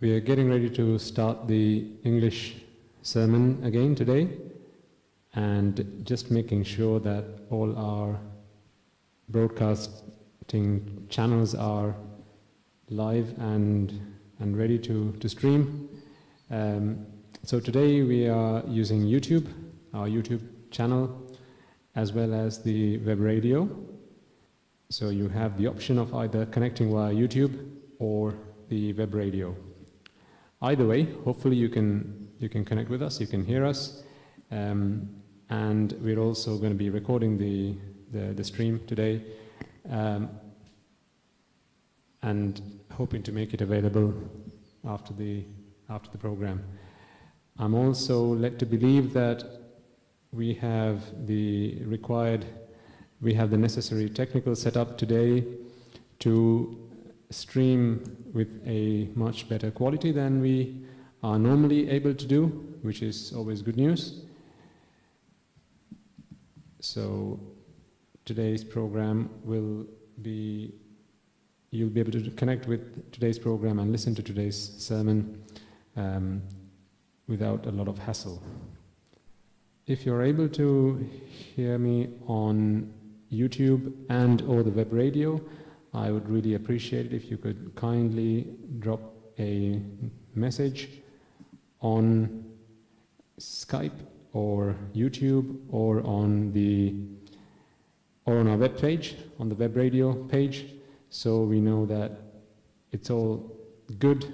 We are getting ready to start the English sermon again today, and just making sure that all our broadcasting channels are live and ready to stream. So today we are using YouTube, our YouTube channel, as well as the web radio. So you have the option of either connecting via YouTube or the web radio. Either way, hopefully you can connect with us, you can hear us, and we're also going to be recording the stream today, and hoping to make it available after the program. I'm also led to believe that we have the necessary technical setup today to stream with a much better quality than we are normally able to do, which is always good news. So today's program you'll be able to connect with today's program and listen to today's sermon without a lot of hassle. If you're able to hear me on YouTube and or the web radio, I would really appreciate it if you could kindly drop a message on Skype or YouTube or on our web page, on the web radio page, so we know that it's all good,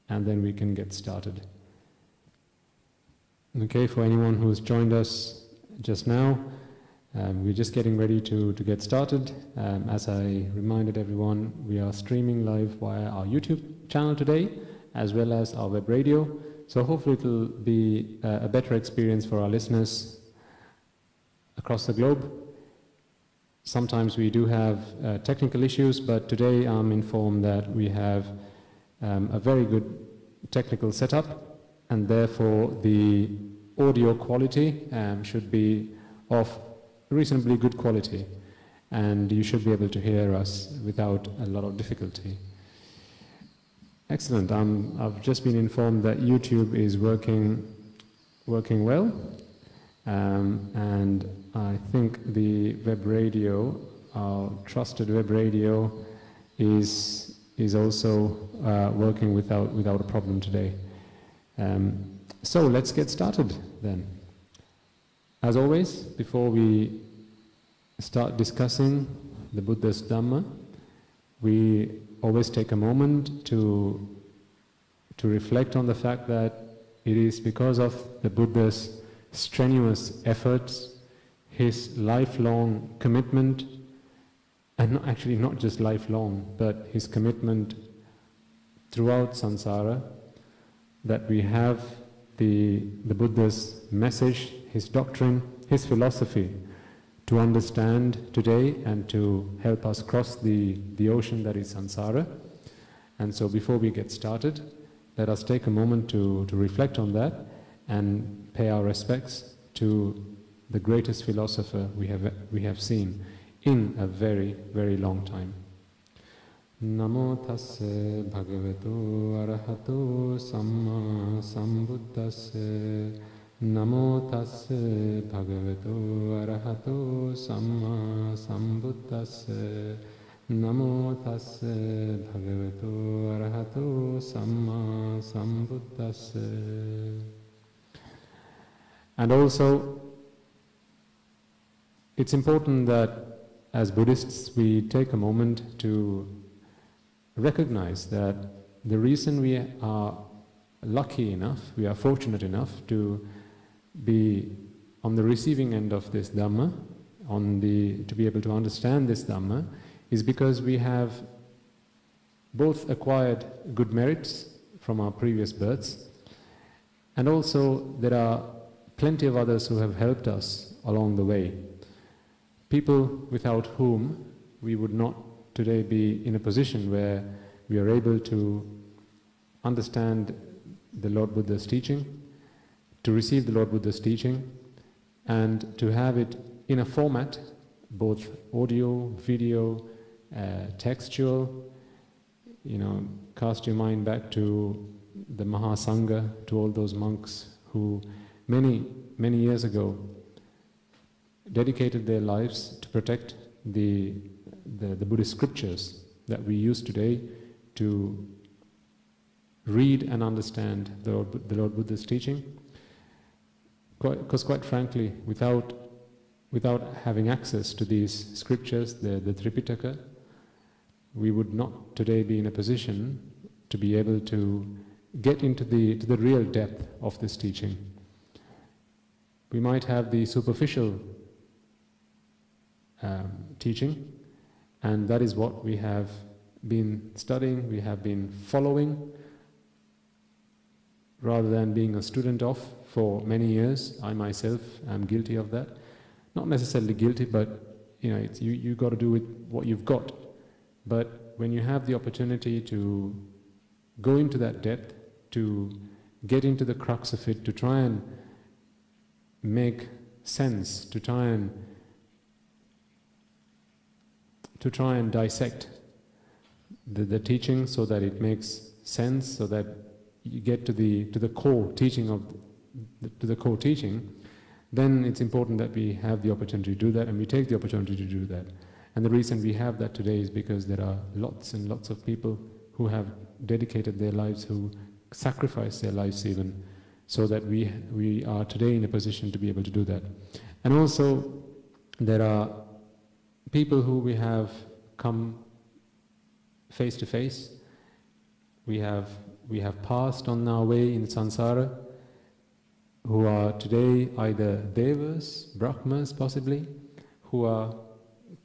and then we can get started. Okay, for anyone who's joined us just now, we're just getting ready to get started. As I reminded everyone, we are streaming live via our YouTube channel today, as well as our web radio. So hopefully it will be a better experience for our listeners across the globe. Sometimes we do have technical issues, but today I'm informed that we have a very good technical setup, and therefore the audio quality should be of reasonably good quality, and you should be able to hear us without a lot of difficulty. Excellent. I've just been informed that YouTube is working well, and I think the web radio, our trusted web radio, is also working without a problem today. So let's get started then. As always, before we start discussing the Buddha's Dhamma, we always take a moment to reflect on the fact that it is because of the Buddha's strenuous efforts, his lifelong commitment, and actually not just lifelong, but his commitment throughout samsara, that we have the Buddha's message, his doctrine, his philosophy to understand today and to help us cross the ocean that is samsara. And so before we get started, let us take a moment to reflect on that and pay our respects to the greatest philosopher we have seen in a very, very long time. Namo tassa bhagavato arahato samma sambuddhassa. Namo tassa bhagavato arahato samma sambuddhassa. Namo tassa bhagavato arahato samma sambuddhassa. And also, it's important that as Buddhists we take a moment to recognize that the reason we are lucky enough, we are fortunate enough to be on the receiving end of this Dhamma, to be able to understand this Dhamma, is because we have both acquired good merits from our previous births, and also there are plenty of others who have helped us along the way. People without whom we would not today be in a position where we are able to understand the Lord Buddha's teaching, to receive the Lord Buddha's teaching, and to have it in a format, both audio, video, textual, cast your mind back to the Mahasangha, to all those monks who many years ago dedicated their lives to protect the Buddhist scriptures that we use today to read and understand the Lord Buddha's teaching. Because quite frankly, without having access to these scriptures, the Tripitaka, we would not today be in a position to be able to get into the real depth of this teaching. We might have the superficial teaching, and that is what we have been studying, we have been following, rather than being a student of for many years. I myself am guilty of that. Not necessarily guilty, but you got to do with what you've got. But when you have the opportunity to go into that depth, to get into the crux of it, to try and make sense, to try and dissect the teaching so that it makes sense, so that you get to the core teaching then it's important that we have the opportunity to do that, and we take the opportunity to do that. And the reason we have that today is because there are lots and lots of people who have dedicated their lives, who sacrificed their lives even, so that we are today in a position to be able to do that. And also, there are people who we have come face to face. We have passed on our way in samsara, who are today either Devas, Brahmas possibly, who are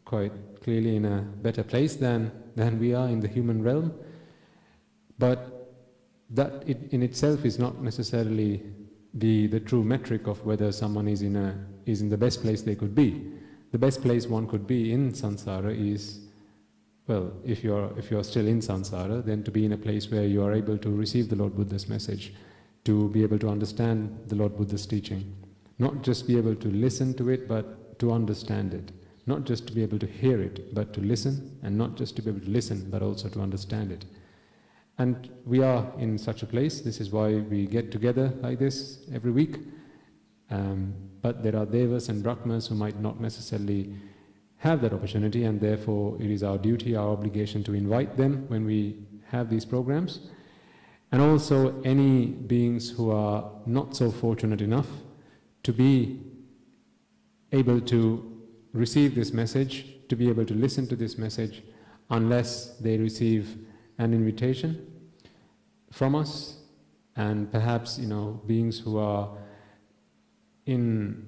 quite clearly in a better place than we are in the human realm. But that in itself is not necessarily the true metric of whether someone is in the best place they could be. The best place one could be in samsara is, well, if you're still in samsara, then to be in a place where you are able to receive the Lord Buddha's message, to be able to understand the Lord Buddha's teaching. Not just be able to listen to it, but to understand it. Not just to be able to hear it, but to listen, and not just to be able to listen, but also to understand it. And we are in such a place. This is why we get together like this every week. But there are Devas and Brahmas who might not necessarily have that opportunity, and therefore it is our duty, our obligation to invite them when we have these programs. And also any beings who are not so fortunate enough to be able to receive this message, to be able to listen to this message, unless they receive an invitation from us. And perhaps, beings who are in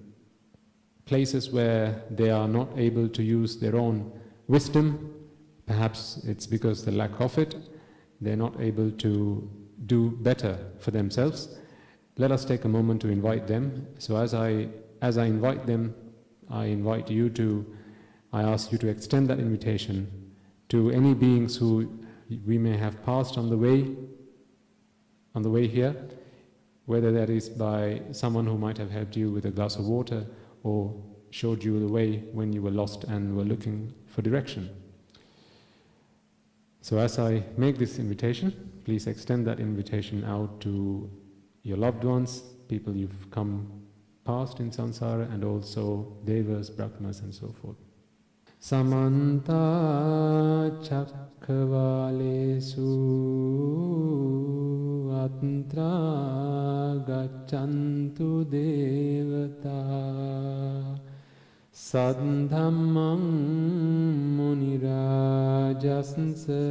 places where they are not able to use their own wisdom, perhaps it's because the lack of it, they're not able to do better for themselves. Let us take a moment to invite them. So as I invite them, I ask you to extend that invitation to any beings who we may have passed on the way here, whether that is by someone who might have helped you with a glass of water or showed you the way when you were lost and were looking for direction. So as I make this invitation, please extend that invitation out to your loved ones, people you've come past in samsara, and also Devas, Brahmas and so forth. Samanta Chakravalesu Atra Gachantu Devata Sadhammam Munirajasansa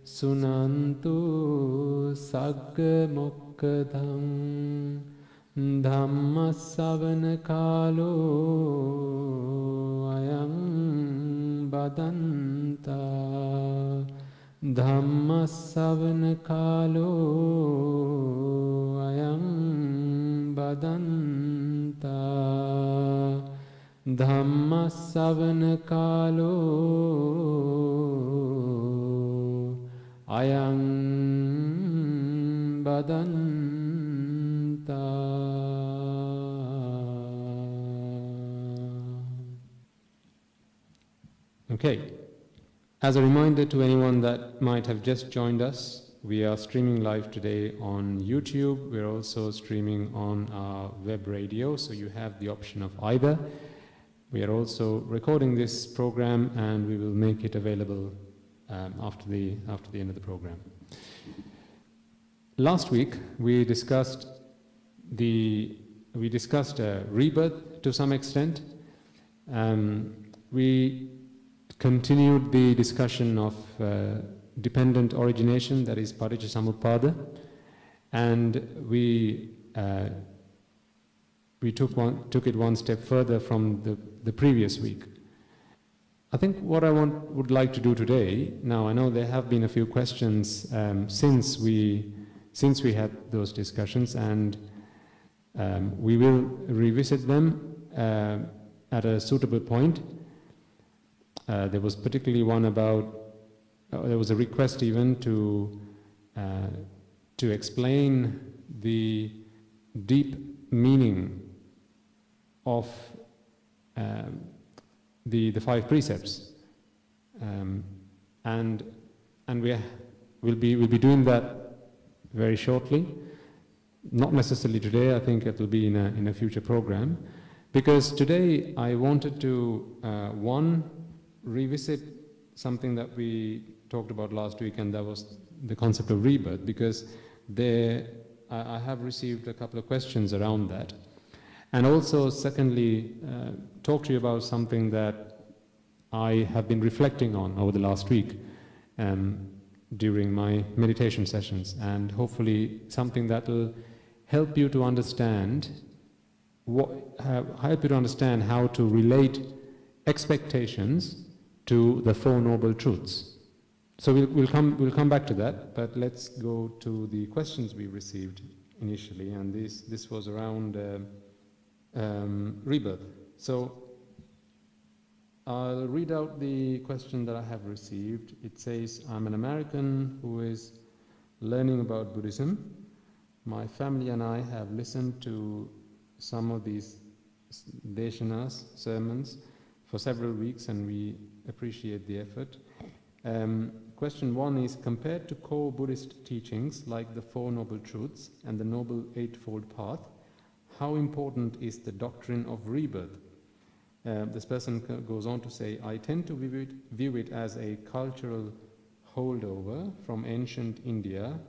Sunantu Sagga Mokkadam Dhamma Savana Kalo Ayam Badanta Dhamma Savana Kalo Ayam Badanta Dhamma Savana Kalo Ayam Badanta. Okay, As a reminder to anyone that might have just joined us, we are streaming live today on YouTube. We're also streaming on our web radio, so you have the option of either. We are also recording this program, and we will make it available after the end of the program. Last week we discussed rebirth to some extent. We continued the discussion of dependent origination, that is Patichcha Samuppada, and we took it one step further from the previous week. I think what I would like to do today, now I know there have been a few questions since we had those discussions, and we will revisit them at a suitable point. There was particularly one about, there was a request even to explain the deep meaning of the 5 precepts, and we'll be doing that very shortly. Not necessarily today. I think it will be in a future program, because today I wanted to revisit something that we talked about last week, and that was the concept of rebirth, because I have received a couple of questions around that. And also, secondly, talk to you about something that I have been reflecting on over the last week during my meditation sessions, and hopefully something that will help you to understand how to relate expectations to the 4 noble truths. So we'll come back to that, but let's go to the questions we received initially, and this was around rebirth. So I'll read out the question that I have received. It says, I'm an American who is learning about Buddhism. My family and I have listened to some of these deshanas, sermons, for several weeks, and we appreciate the effort. Question 1 is, compared to core Buddhist teachings like the 4 Noble Truths and the Noble Eightfold Path, how important is the doctrine of rebirth? This person goes on to say, I tend to view it as a cultural holdover from ancient India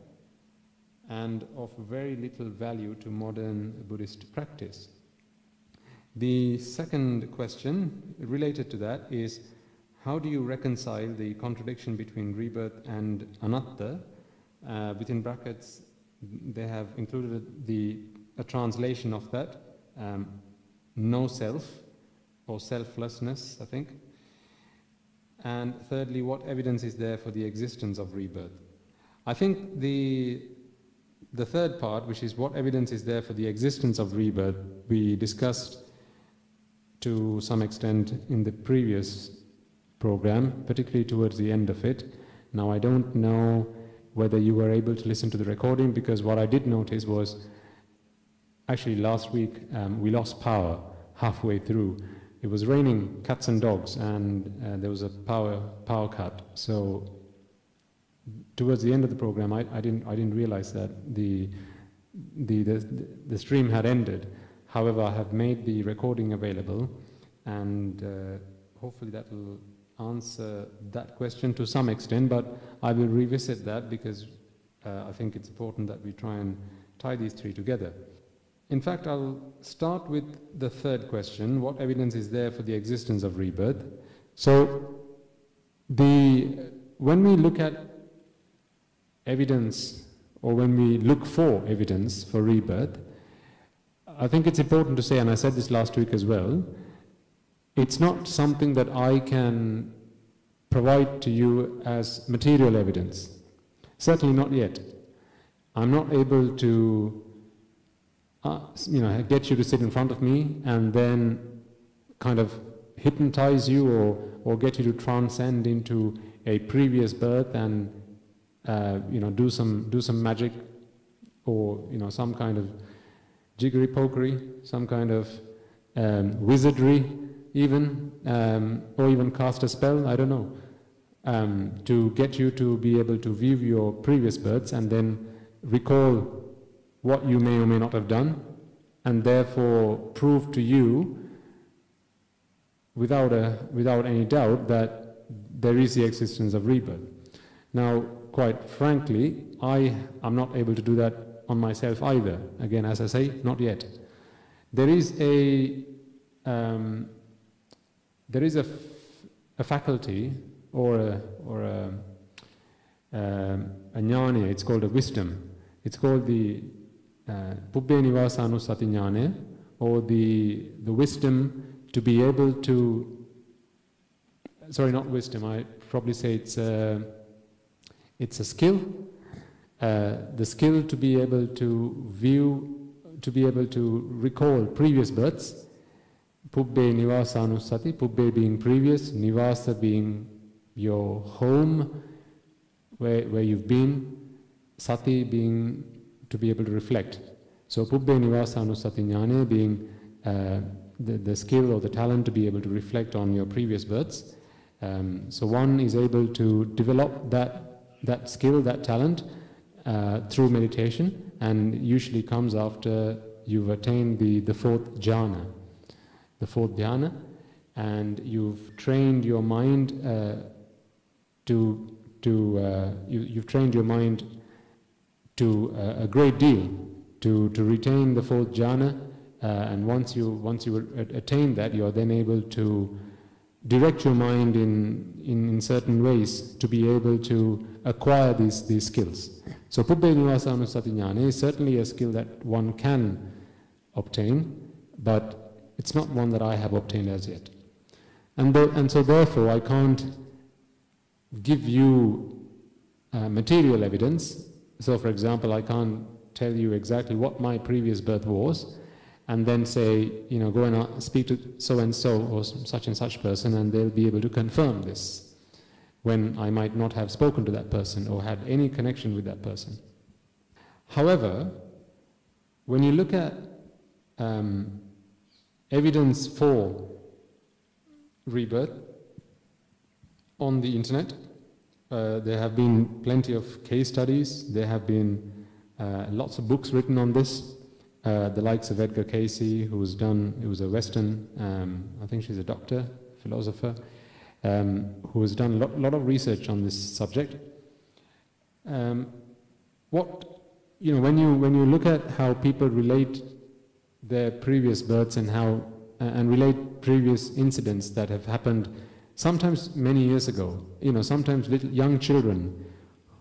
and of very little value to modern Buddhist practice. The second question related to that is, how do you reconcile the contradiction between rebirth and Anaththa? Within brackets, they have included a translation of that, no self, or selflessness, I think. And thirdly, what evidence is there for the existence of rebirth? I think the third part, which is what evidence is there for the existence of rebirth, we discussed to some extent in the previous program, particularly towards the end of it. Now, I don't know whether you were able to listen to the recording, because what I did notice was, actually last week we lost power halfway through. It was raining cats and dogs, and there was a power cut. So towards the end of the program, I didn't realize that the stream had ended. However, I have made the recording available, and hopefully that will answer that question to some extent, but I will revisit that, because I think it's important that we try and tie these 3 together. In fact, I'll start with the third question, what evidence is there for the existence of rebirth? So, when we look at evidence, or when we look for evidence for rebirth, I think it's important to say, and I said this last week as well, it's not something that I can provide to you as material evidence. Certainly not yet. I'm not able to get you to sit in front of me and then kind of hypnotize you or get you to transcend into a previous birth and do some magic, or some kind of jiggery pokery, some kind of wizardry even, or even cast a spell, I don't know. to get you to be able to view your previous births and then recall what you may or may not have done, and therefore prove to you without any doubt that there is the existence of rebirth. Now, quite frankly, I am not able to do that on myself either. Again, as I say, not yet. There is a faculty or a gnana. It's called a wisdom. It's called the Pubbeniwasanussathi gnana, or the wisdom to be able to. Sorry, not wisdom. I probably say it's a skill. The skill to be able to view, to be able to recall previous births. Pubbeniwasanussathi, Pubbe being previous, Nivasa being your home, where you've been, Sati being to be able to reflect. So Pubbeniwasanussathi gnana being the skill or the talent to be able to reflect on your previous births. So one is able to develop that skill, that talent, through meditation, and usually comes after you've attained the fourth jhana. The fourth dhyana, and you've trained your mind you've trained your mind to a great deal to retain the fourth jhana, and once you attain that, you are then able to direct your mind in certain ways to be able to acquire these skills. So Pubbeniwasanussathi gnana is certainly a skill that one can obtain, but it's not one that I have obtained as yet. And so therefore I can't give you material evidence. So for example, I can't tell you exactly what my previous birth was, and then say, you know, go and speak to so-and-so or such and such person, and they'll be able to confirm this, when I might not have spoken to that person or had any connection with that person. However, when you look at evidence for rebirth on the internet, there have been plenty of case studies, there have been lots of books written on this, the likes of Edgar Cayce, who was a Western, I think she's a doctor, philosopher, who has done a lot of research on this subject. When you look at how people relate their previous births and relate previous incidents that have happened, sometimes many years ago, sometimes little young children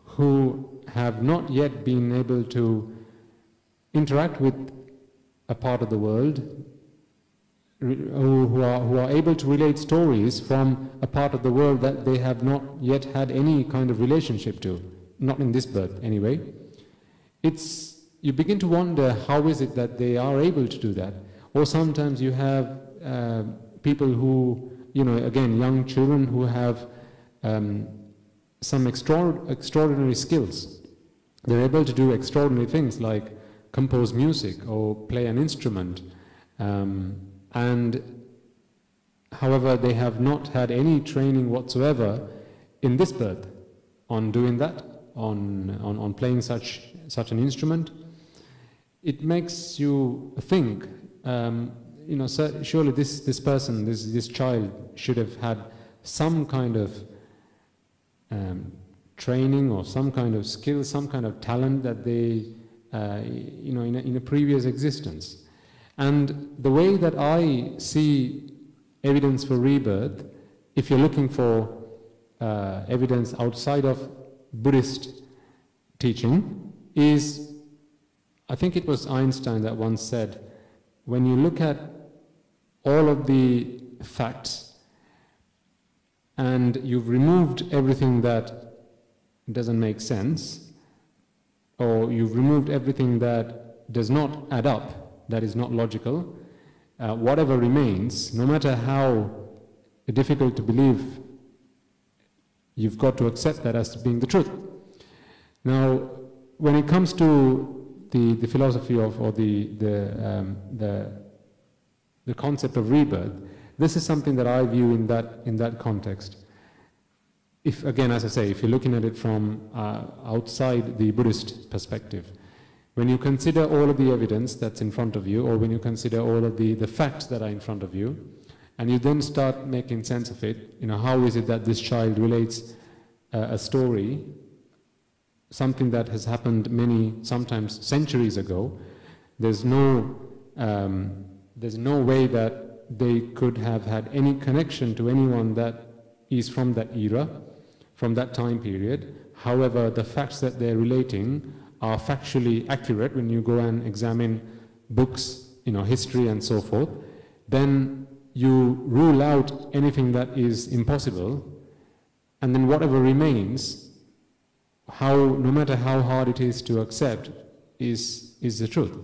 who have not yet been able to interact with a part of the world, who are able to relate stories from a part of the world that they have not yet had any kind of relationship to, not in this birth anyway. You begin to wonder, how is it that they are able to do that? Or sometimes you have people who, again, young children who have some extraordinary skills. They're able to do extraordinary things like compose music or play an instrument. And however, they have not had any training whatsoever in this birth on doing that, on playing such an instrument. It makes you think, surely this person, this child should have had some kind of training or some kind of skill, some kind of talent that they, in a previous existence. And the way that I see evidence for rebirth, if you're looking for evidence outside of Buddhist teaching, is, I think it was Einstein that once said, when you look at all of the facts and you've removed everything that doesn't make sense, or you've removed everything that does not add up, that is not logical, whatever remains, no matter how difficult to believe, you've got to accept that as being the truth. Now, when it comes to the philosophy of, or the concept of rebirth, this is something that I view in that context. if, again, as I say, if you're looking at it from outside the Buddhist perspective, when you consider all of the evidence that's in front of you, or when you consider all of the facts that are in front of you, and you then start making sense of it, how is it that this child relates a story, something that has happened sometimes centuries ago. There's no way that they could have had any connection to anyone that is from that era, from that time period. However, the facts that they're relating are factually accurate when you go and examine books, history and so forth. Then you rule out anything that is impossible, and then whatever remains, no matter how hard it is to accept, is the truth.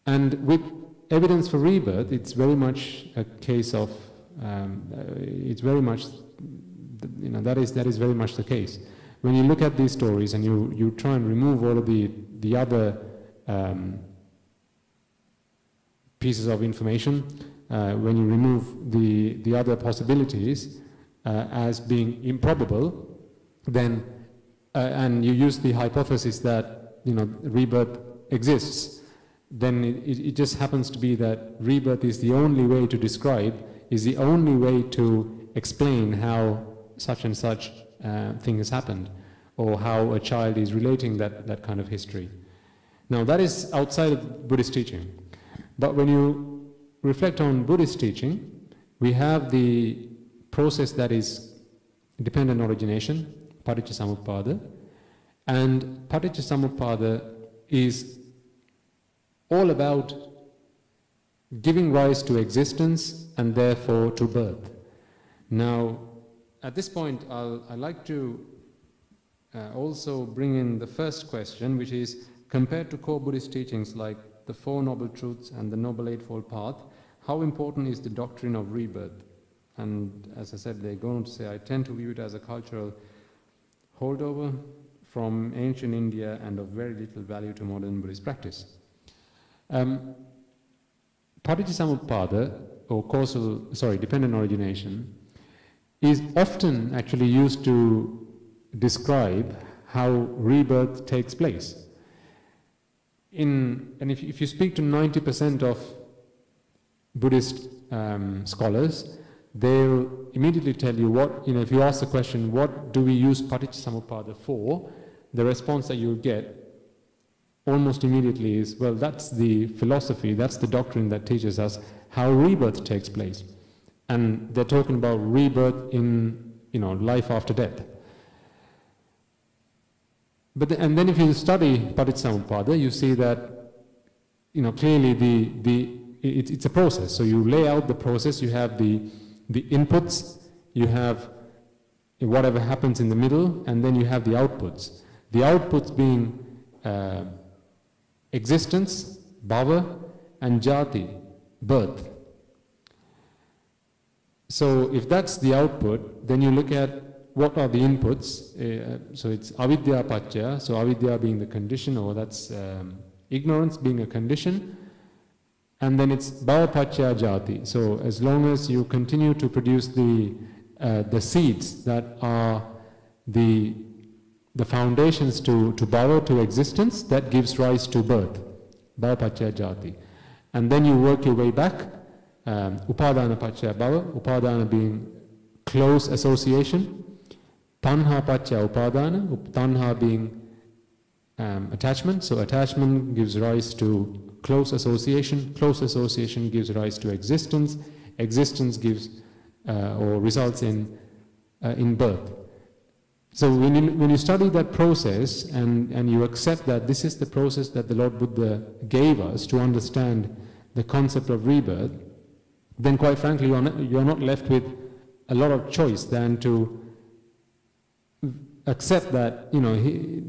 And with evidence for rebirth, it's very much a case of, it's very much, that is very much the case. When you look at these stories and you try and remove all of the other pieces of information, when you remove the other possibilities as being improbable, then and you use the hypothesis that rebirth exists, then it just happens to be that rebirth is the only way to describe, is the only way to explain how such and such thing has happened, or how a child is relating that kind of history. Now that is outside of Buddhist teaching. But when you reflect on Buddhist teaching, we have the process that is dependent origination, Patichcha Samuppada, and Patichcha Samuppada is all about giving rise to existence and therefore to birth. Now, at this point, I'd like to also bring in the first question, which is, compared to core Buddhist teachings like the Four Noble Truths and the Noble Eightfold Path, how important is the doctrine of rebirth? And as I said, they go on to say, I tend to view it as a cultural holdover from ancient India and of very little value to modern Buddhist practice. Patichcha Samuppada, or dependent origination, is often actually used to describe how rebirth takes place. And if you speak to 90% of Buddhist scholars, they'll immediately tell you what, if you ask the question, what do we use Patichcha Samuppada for? The response that you'll get almost immediately is, well, that's the philosophy, that's the doctrine that teaches us how rebirth takes place. And they're talking about rebirth in, life after death. And then if you study Patichcha Samuppada, you see that, clearly it's a process. So you lay out the process, you have the inputs, you have whatever happens in the middle, and then you have the outputs. The outputs being existence, bhava, and Jayathi, birth. So if that's the output, then you look at what are the inputs. So it's avidya paccaya, so avidya being the condition, or that's ignorance being a condition. And then it's bhava paccaya Jayathi. So as long as you continue to produce the seeds that are the foundations to bhava, to existence, that gives rise to birth, bhava paccaya Jayathi. And then you work your way back, upadana paccaya bhava, upadana being close association, Thanhaya paccaya upadana, Thanhaya being attachment, so attachment gives rise to close association gives rise to existence, existence gives or results in birth. So when you study that process and you accept that this is the process that the Lord Buddha gave us to understand the concept of rebirth, then quite frankly you're not left with a lot of choice than to accept that,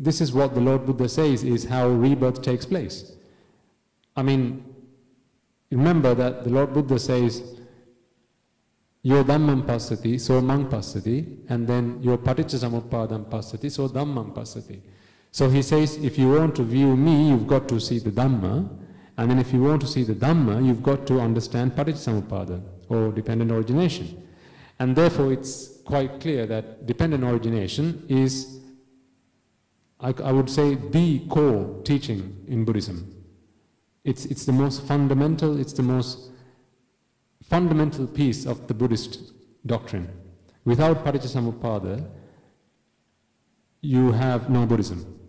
this is what the Lord Buddha says is how rebirth takes place. I mean, remember that the Lord Buddha says, Yo dhammam passati, so mang passati, and then yo paticca samuppadam passati, so dhammam passati. So he says, if you want to view me, you've got to see the Dhamma, and then if you want to see the Dhamma, you've got to understand Patichcha Samuppada, or dependent origination. And therefore it's quite clear that dependent origination is, I would say, the core teaching in Buddhism. It's the most fundamental, it's the most fundamental piece of the Buddhist doctrine. Without Patichcha Samuppada, you have no Buddhism.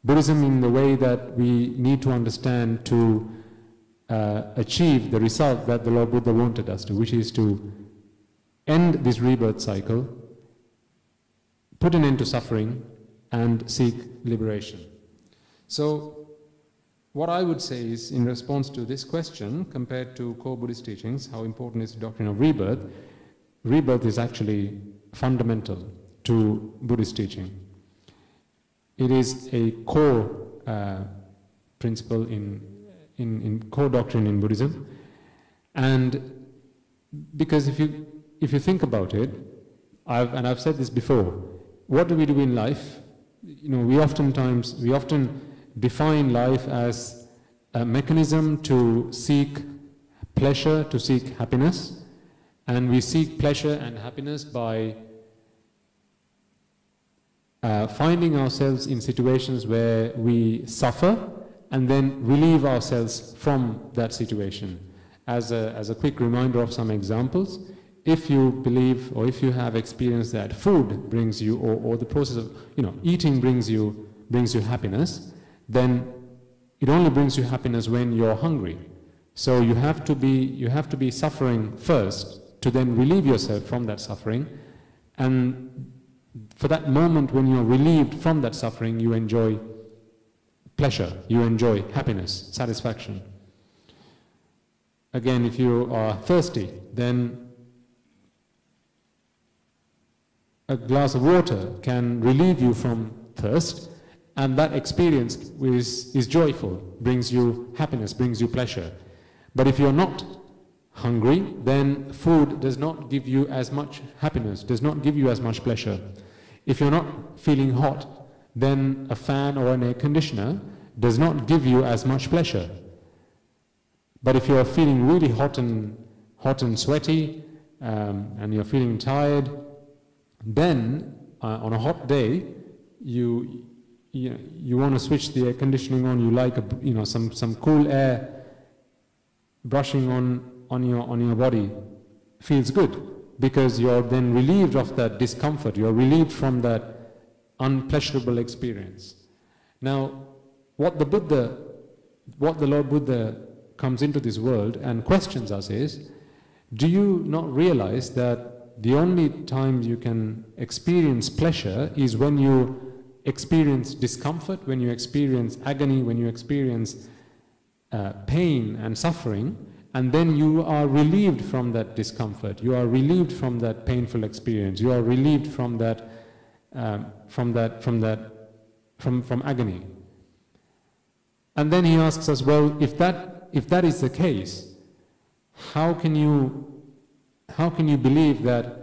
Buddhism in the way that we need to understand to achieve the result that the Lord Buddha wanted us to, which is to end this rebirth cycle, put an end to suffering, and seek liberation. So, what I would say is, in response to this question, compared to core Buddhist teachings, how important is the doctrine of rebirth? Rebirth is actually fundamental to Buddhist teaching. It is a core principle in core doctrine in Buddhism, and because if you think about it, I've said this before, what do we do in life? You know, we often define life as a mechanism to seek pleasure, to seek happiness, and we seek pleasure and happiness by finding ourselves in situations where we suffer and then relieve ourselves from that situation. As a quick reminder of some examples, if you believe or if you have experienced that food brings you, or the process of eating brings you happiness, then it only brings you happiness when you're hungry. So you have to be suffering first to then relieve yourself from that suffering, and for that moment when you're relieved from that suffering, you enjoy pleasure, you enjoy happiness, satisfaction. Again, if you are thirsty, then a glass of water can relieve you from thirst, and that experience is joyful, brings you happiness, brings you pleasure. But if you're not hungry, then food does not give you as much happiness, does not give you as much pleasure. If you're not feeling hot, then a fan or an air conditioner does not give you as much pleasure. But if you're feeling really hot and sweaty, and you're feeling tired, then on a hot day, you want to switch the air conditioning on. You like some cool air brushing on your body. Feels good because you're then relieved of that discomfort. You're relieved from that unpleasurable experience. Now, what the Lord Buddha comes into this world and questions us is, do you not realize that the only time you can experience pleasure is when you experience discomfort, when you experience agony, when you experience pain and suffering, and then you are relieved from that discomfort, you are relieved from that painful experience, you are relieved from that from agony. And then he asks us, well, if that is the case, how can you believe that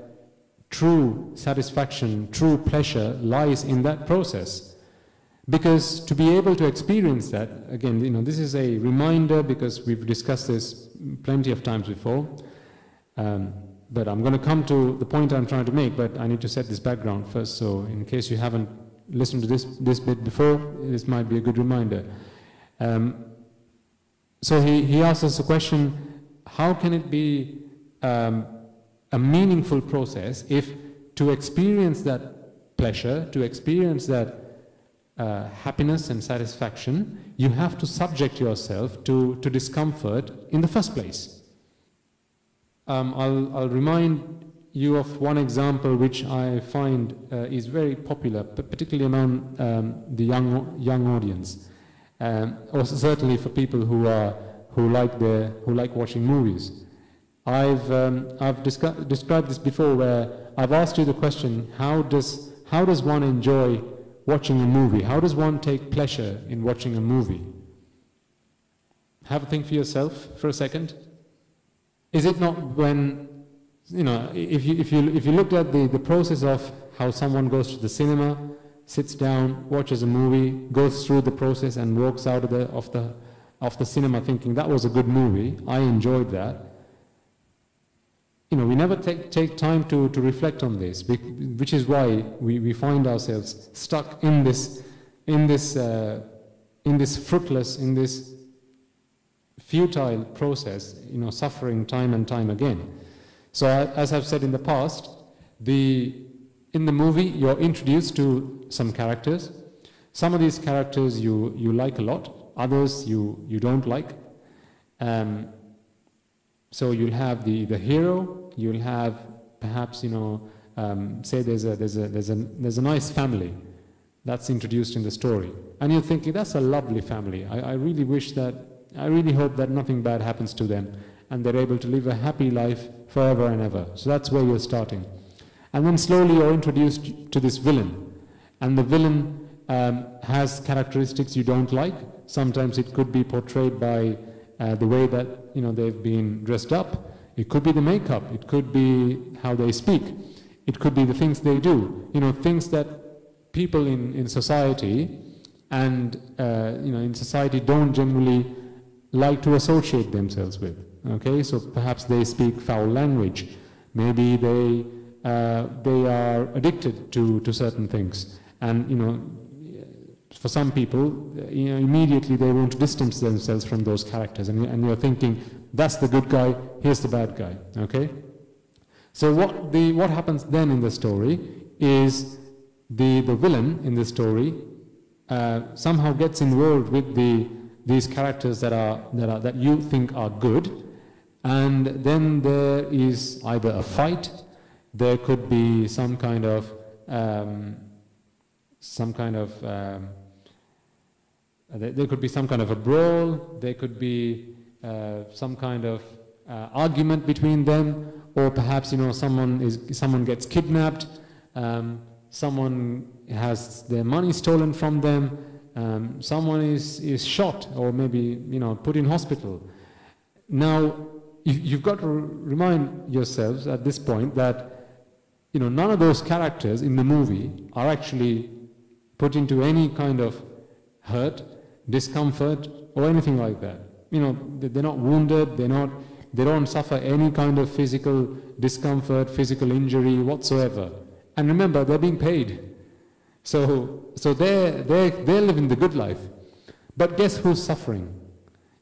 true satisfaction, true pleasure lies in that process? Because to be able to experience that, again, this is a reminder because we've discussed this plenty of times before, but I'm going to come to the point I'm trying to make, but I need to set this background first, so in case you haven't listened to this bit before, this might be a good reminder. So he asks us the question, how can it be a meaningful process if to experience that pleasure, to experience that happiness and satisfaction, you have to subject yourself to discomfort in the first place? I'll remind you of one example which I find is very popular, particularly among the young audience, also certainly for people who like watching movies. I've described this before, where I've asked you the question: how does one enjoy watching a movie? How does one take pleasure in watching a movie? Have a think for yourself for a second. Is it not when, if you looked at the process of how someone goes to the cinema, sits down, watches a movie, goes through the process and walks out of the cinema thinking that was a good movie, I enjoyed that. we never take time to reflect on this, which is why we find ourselves stuck in this fruitless, in this futile process, suffering time and time again. So as I've said in the past, in the movie you're introduced to some characters. Some of these characters you like a lot, others you don't like. So you'll have the hero, you'll have perhaps say there's a nice family that's introduced in the story, and you're thinking that's a lovely family. I really hope that nothing bad happens to them, and they're able to live a happy life forever and ever. So that's where you're starting, and then slowly you're introduced to this villain, and the villain has characteristics you don't like. Sometimes it could be portrayed by the way that they've been dressed up. It could be the makeup. It could be how they speak. It could be the things they do. Things that people in society and in society don't generally like to associate themselves with. Okay, so perhaps they speak foul language. Maybe they are addicted to certain things, and for some people, immediately they want to distance themselves from those characters, and you're thinking, that's the good guy, here's the bad guy, okay? So what happens then in the story is the villain in the story somehow gets involved with these characters that you think are good, and then there is either a fight, there could be some kind of there could be some kind of a brawl, there could be some kind of argument between them, or perhaps someone gets kidnapped, someone has their money stolen from them, someone is shot or maybe put in hospital. Now you've got to remind yourselves at this point that none of those characters in the movie are actually put into any kind of hurt, discomfort, or anything like that. They're not wounded, they don't suffer any kind of physical discomfort, physical injury whatsoever. And remember, they're being paid. So they're living the good life. But guess who's suffering?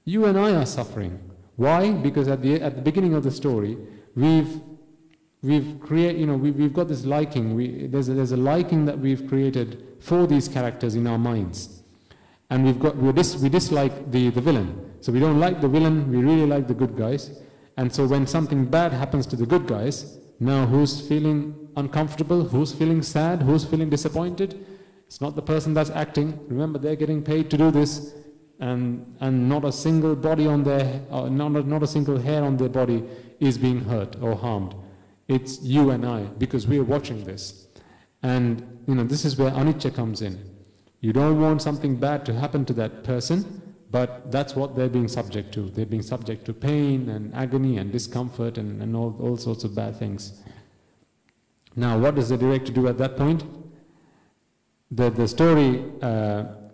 You and I are suffering. Why? Because at the beginning of the story, we've got this liking. There's a liking that we've created for these characters in our minds. And we dislike the villain. So we don't like the villain, we really like the good guys. And so when something bad happens to the good guys, now who's feeling uncomfortable, who's feeling sad, who's feeling disappointed? It's not the person that's acting. Remember, they're getting paid to do this, and not a single body on their, not a single hair on their body is being hurt or harmed. It's you and I, because we're watching this. And this is where Anichcha comes in. You don't want something bad to happen to that person, but that's what they're being subject to. They're being subject to pain and agony and discomfort and all sorts of bad things. Now, what does the director do at that point? The story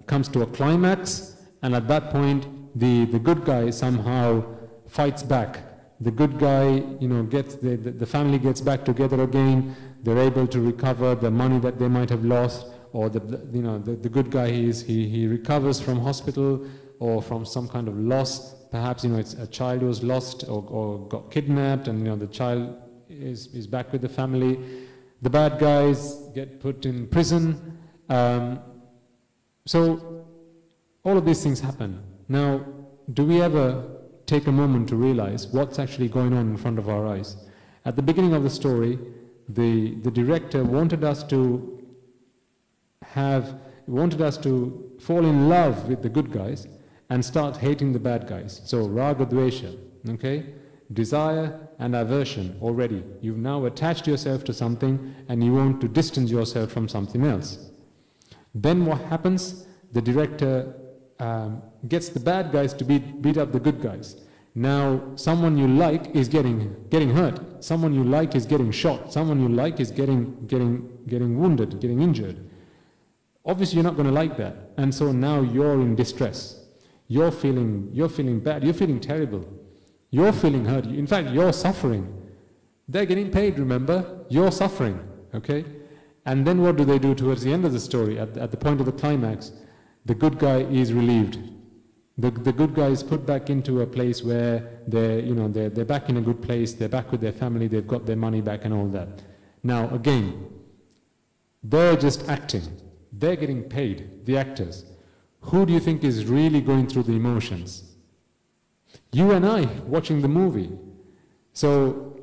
comes to a climax, and at that point, the good guy somehow fights back. The good guy, gets the family gets back together again. They're able to recover the money that they might have lost, or the good guy he recovers from hospital or from some kind of loss. Perhaps it's a child who was lost or got kidnapped, and the child is back with the family. The bad guys get put in prison. So all of these things happen. Now, do we ever take a moment to realize what's actually going on in front of our eyes? At the beginning of the story, the director wanted us to fall in love with the good guys and start hating the bad guys. So Raga, dwesha, okay? Desire and aversion already. You've now attached yourself to something and you want to distance yourself from something else. Then what happens? The director gets the bad guys to beat up the good guys. Now someone you like is getting hurt. Someone you like is getting shot. Someone you like is getting wounded, getting injured. Obviously you're not going to like that. And so now you're in distress. You're feeling bad. You're feeling terrible. You're feeling hurt. In fact, you're suffering. They're getting paid, remember? You're suffering, okay? And then what do they do towards the end of the story? At the point of the climax, the good guy is relieved. The good guy is put back into a place where they're back in a good place, they're back with their family, they've got their money back and all that. Now again, they're just acting. They're getting paid, the actors. Who do you think is really going through the emotions? You and I, watching the movie. So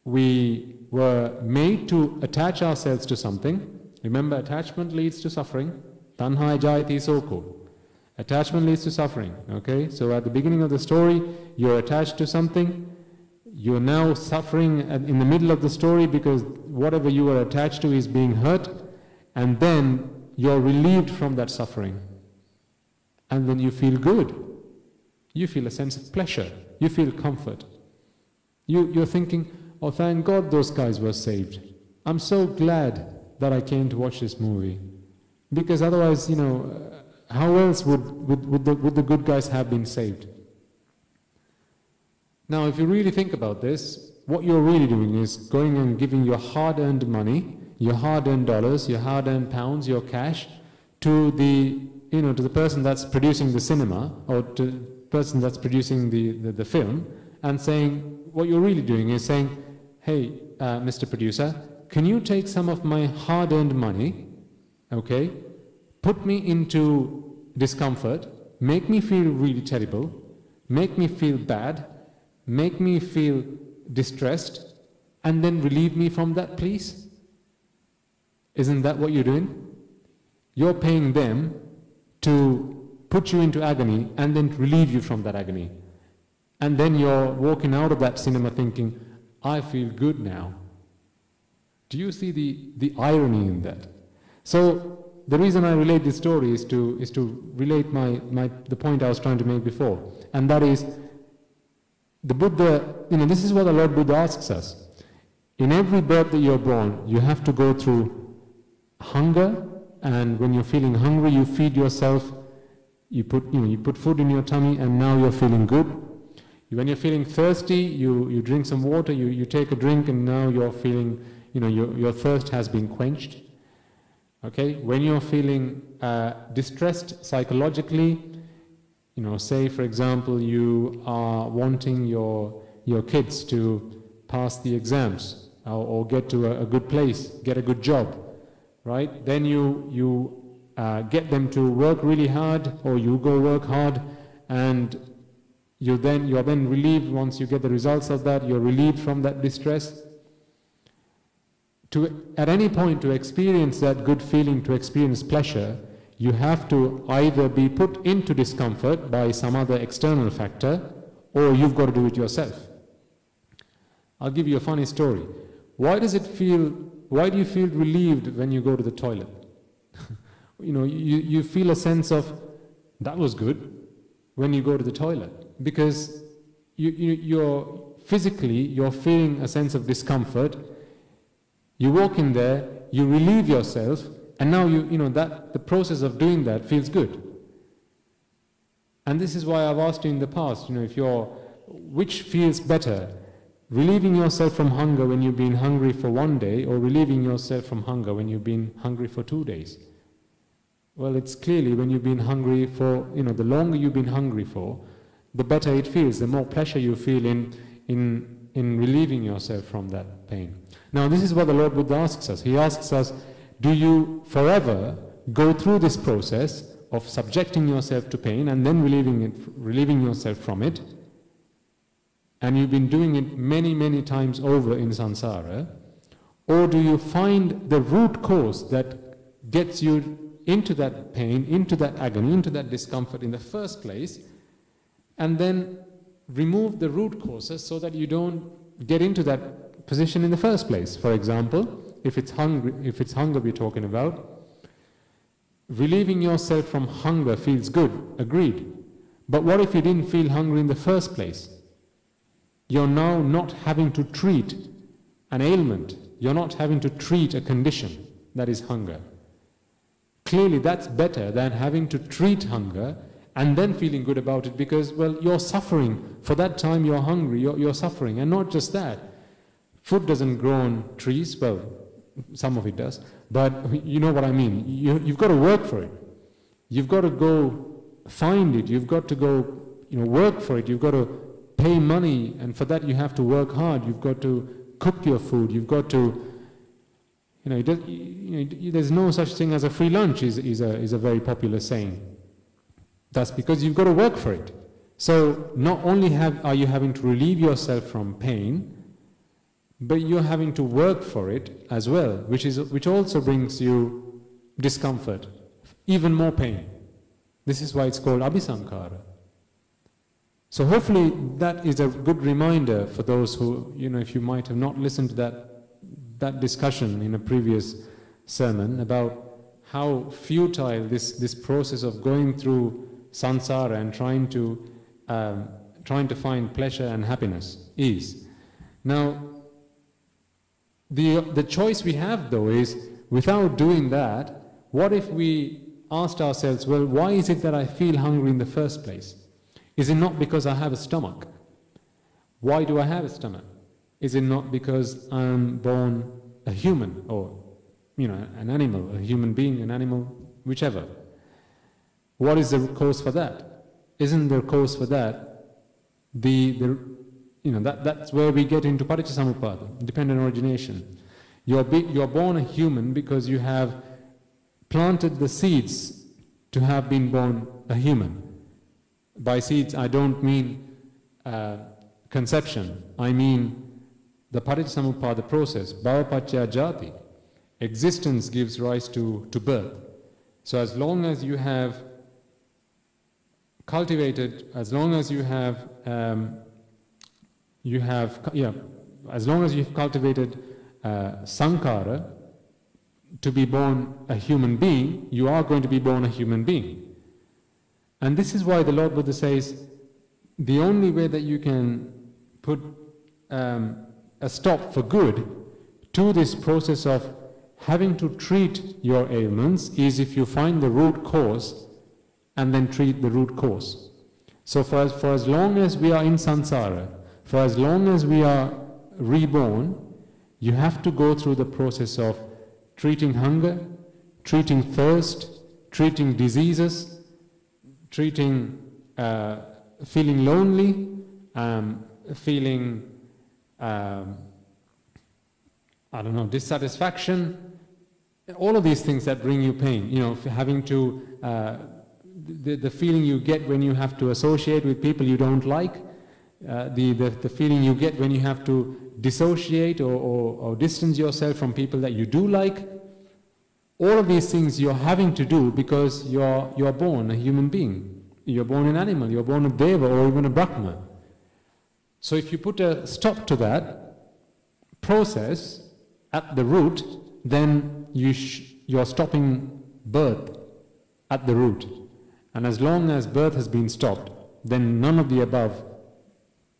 we were made to attach ourselves to something. Remember, attachment leads to suffering. Thanhaya Jayathi soko. Attachment leads to suffering, okay? So at the beginning of the story, you're attached to something. You're now suffering in the middle of the story because whatever you were attached to is being hurt, and then you're relieved from that suffering. And then you feel good. You feel a sense of pleasure. You feel comfort. You're thinking, oh, thank God those guys were saved. I'm so glad that I came to watch this movie. Because otherwise, how else would the good guys have been saved? Now, if you really think about this, what you're really doing is going and giving your hard-earned money, your hard-earned dollars, your hard-earned pounds, your cash, to the person that's producing the cinema, or to the person that's producing the film, and saying, what you're really doing is saying, hey, Mr. Producer, can you take some of my hard-earned money, okay, put me into discomfort, make me feel really terrible, make me feel bad, make me feel distressed, and then relieve me from that, please? Isn't that what you're doing? You're paying them to put you into agony and then relieve you from that agony. And then you're walking out of that cinema thinking, I feel good now. Do you see the irony in that? So the reason I relate this story is to relate the point I was trying to make before. And that is, the Buddha, this is what the Lord Buddha asks us. In every birth that you're born, you have to go through hunger, and when you're feeling hungry, you feed yourself, you put food in your tummy, and now you're feeling good. When you're feeling thirsty, you drink some water, you take a drink, and now you're feeling, your thirst has been quenched. Okay? When you're feeling distressed psychologically, say for example you are wanting your kids to pass the exams or get to a good place, get a good job, right? Then you get them to work really hard, or you go work hard, and you're then relieved once you get the results of that. You're relieved from that distress. At any point to experience that good feeling, to experience pleasure, you have to either be put into discomfort by some other external factor, or you've got to do it yourself. I'll give you a funny story. Why do you feel relieved when you go to the toilet? You feel a sense of, that was good, when you go to the toilet. Because you're feeling a sense of discomfort. You walk in there, you relieve yourself, and now the process of doing that feels good. And this is why I've asked you in the past, which feels better? Relieving yourself from hunger when you've been hungry for 1 day, or relieving yourself from hunger when you've been hungry for 2 days? Well, it's clearly when you've been hungry for, the longer you've been hungry for, the better it feels, the more pleasure you feel in relieving yourself from that pain. Now, this is what the Lord Buddha asks us. He asks us, do you forever go through this process of subjecting yourself to pain and then relieving yourself from it? And you've been doing it many, many times over in samsara? Or do you find the root cause that gets you into that pain, into that agony, into that discomfort in the first place, and then remove the root causes so that you don't get into that position in the first place? For example, if it's hunger we're talking about, relieving yourself from hunger feels good, agreed. But what if you didn't feel hungry in the first place? You're now not having to treat an ailment. You're not having to treat a condition, that is hunger. Clearly that's better than having to treat hunger and then feeling good about it, because, well, you're suffering. For that time you're hungry, you're suffering. And not just that. Food doesn't grow on trees. Well, some of it does, but you know what I mean. You've got to work for it. You've got to go find it. You've got to go, work for it. You've got to pay money, and for that you have to work hard. You've got to cook your food. You've got to, there's no such thing as a free lunch is a very popular saying. That's because you've got to work for it. So not only are you having to relieve yourself from pain, but you're having to work for it as well, which also brings you discomfort, even more pain. This is why it's called abhisankhara. So hopefully that is a good reminder for those who, if you might have not listened to that discussion in a previous sermon about how futile this process of going through samsara and trying to find pleasure and happiness is. Now, the choice we have though is, without doing that, what if we asked ourselves, well, why is it that I feel hungry in the first place? Is it not because I have a stomach? Why do I have a stomach? Is it not because I'm born a human, or an animal, a human being, an animal, whichever? What is the cause for that? Isn't there a cause for that? That's where we get into Patichcha Samuppada, dependent origination. You're born a human because you have planted the seeds to have been born a human. By seeds, I don't mean conception. I mean the Patichcha Samuppada process. Bhava paccaya Jayathi. Existence gives rise to birth. So as long as you have cultivated, as long as you've cultivated sankhara to be born a human being, you are going to be born a human being. And this is why the Lord Buddha says, the only way that you can put a stop for good to this process of having to treat your ailments is if you find the root cause and then treat the root cause. So for as long as we are in samsara, for as long as we are reborn, you have to go through the process of treating hunger, treating thirst, treating diseases, treating feeling lonely, feeling dissatisfaction, all of these things that bring you pain. Having to the feeling you get when you have to associate with people you don't like, the feeling you get when you have to dissociate or distance yourself from people that you do like. All of these things you're having to do because you're born a human being. You're born an animal, you're born a Deva or even a Brahma. So if you put a stop to that process at the root, then you're stopping birth at the root. And as long as birth has been stopped, then none of the above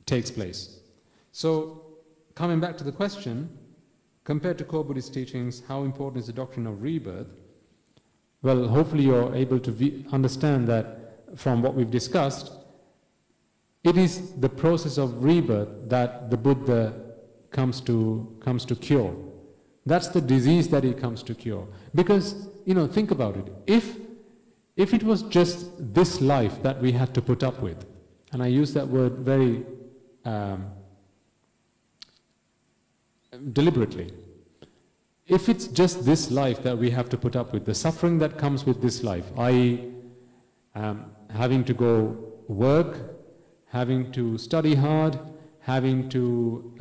takes place. So, coming back to the question, compared to core Buddhist teachings, how important is the doctrine of rebirth? Well, hopefully you're able to understand that from what we've discussed, it is the process of rebirth that the Buddha comes to cure. That's the disease that he comes to cure. Because, think about it. If it was just this life that we had to put up with, and I use that word very deliberately, if it's just this life that we have to put up with, the suffering that comes with this life, i.e. having to go work, having to study hard, having to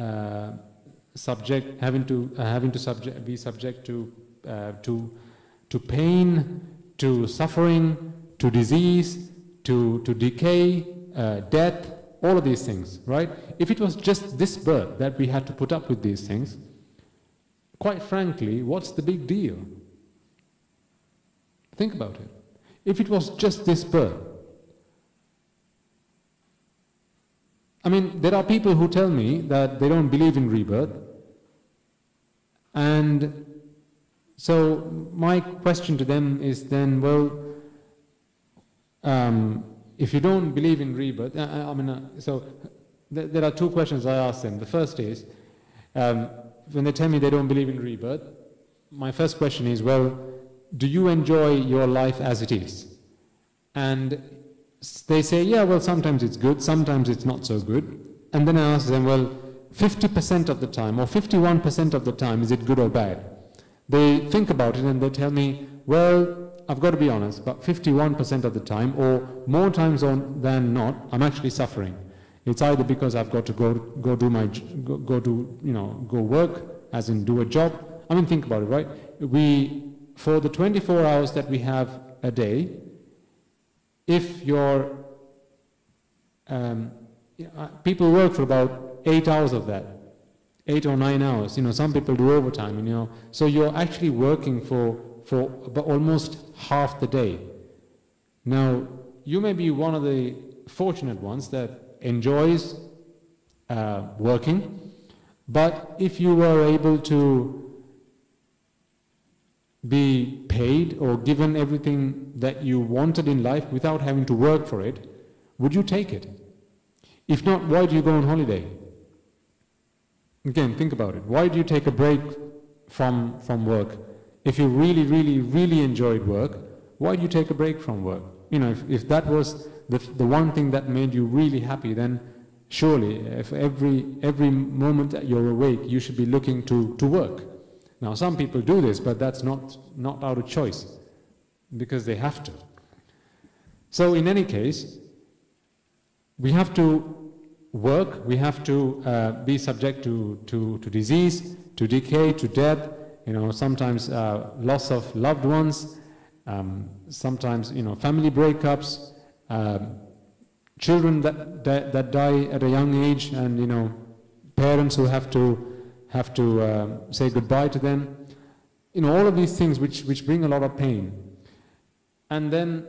be subject to pain, to suffering, to disease, to decay, death, all of these things, right? If it was just this birth that we had to put up with these things, quite frankly, what's the big deal? Think about it. If it was just this birth, I mean, there are people who tell me that they don't believe in rebirth, and so my question to them is then, well, if you don't believe in rebirth, so there are two questions I ask them. The first is, When they tell me they don't believe in rebirth, my first question is, well, do you enjoy your life as it is? And they say, yeah, well, sometimes it's good, sometimes it's not so good. And then I ask them, well, 50% of the time or 51% of the time, is it good or bad? They think about it and they tell me, well, I've got to be honest, but 51% of the time, or more times than not, I'm actually suffering. It's either because I've got to go work, as in do a job. I mean, think about it, right? For the 24 hours that we have a day, if you're, people work for about 8 hours of that, 8 or 9 hours. Some people do overtime. So you're actually working for about almost half the day. Now, you may be one of the fortunate ones that enjoys working, but if you were able to be paid or given everything that you wanted in life without having to work for it, would you take it? If not, why do you go on holiday? Again, think about it. Why do you take a break from work? If you really, really, really enjoyed work, why do you take a break from work? If that was the one thing that made you really happy, then surely, if every moment that you're awake, you should be looking to work. Now, some people do this, but that's not out of choice, because they have to. So in any case, we have to work, we have to be subject to disease, to decay, to death, sometimes loss of loved ones, sometimes, family breakups, children that die at a young age, and, parents who have to say goodbye to them. All of these things which bring a lot of pain. And then,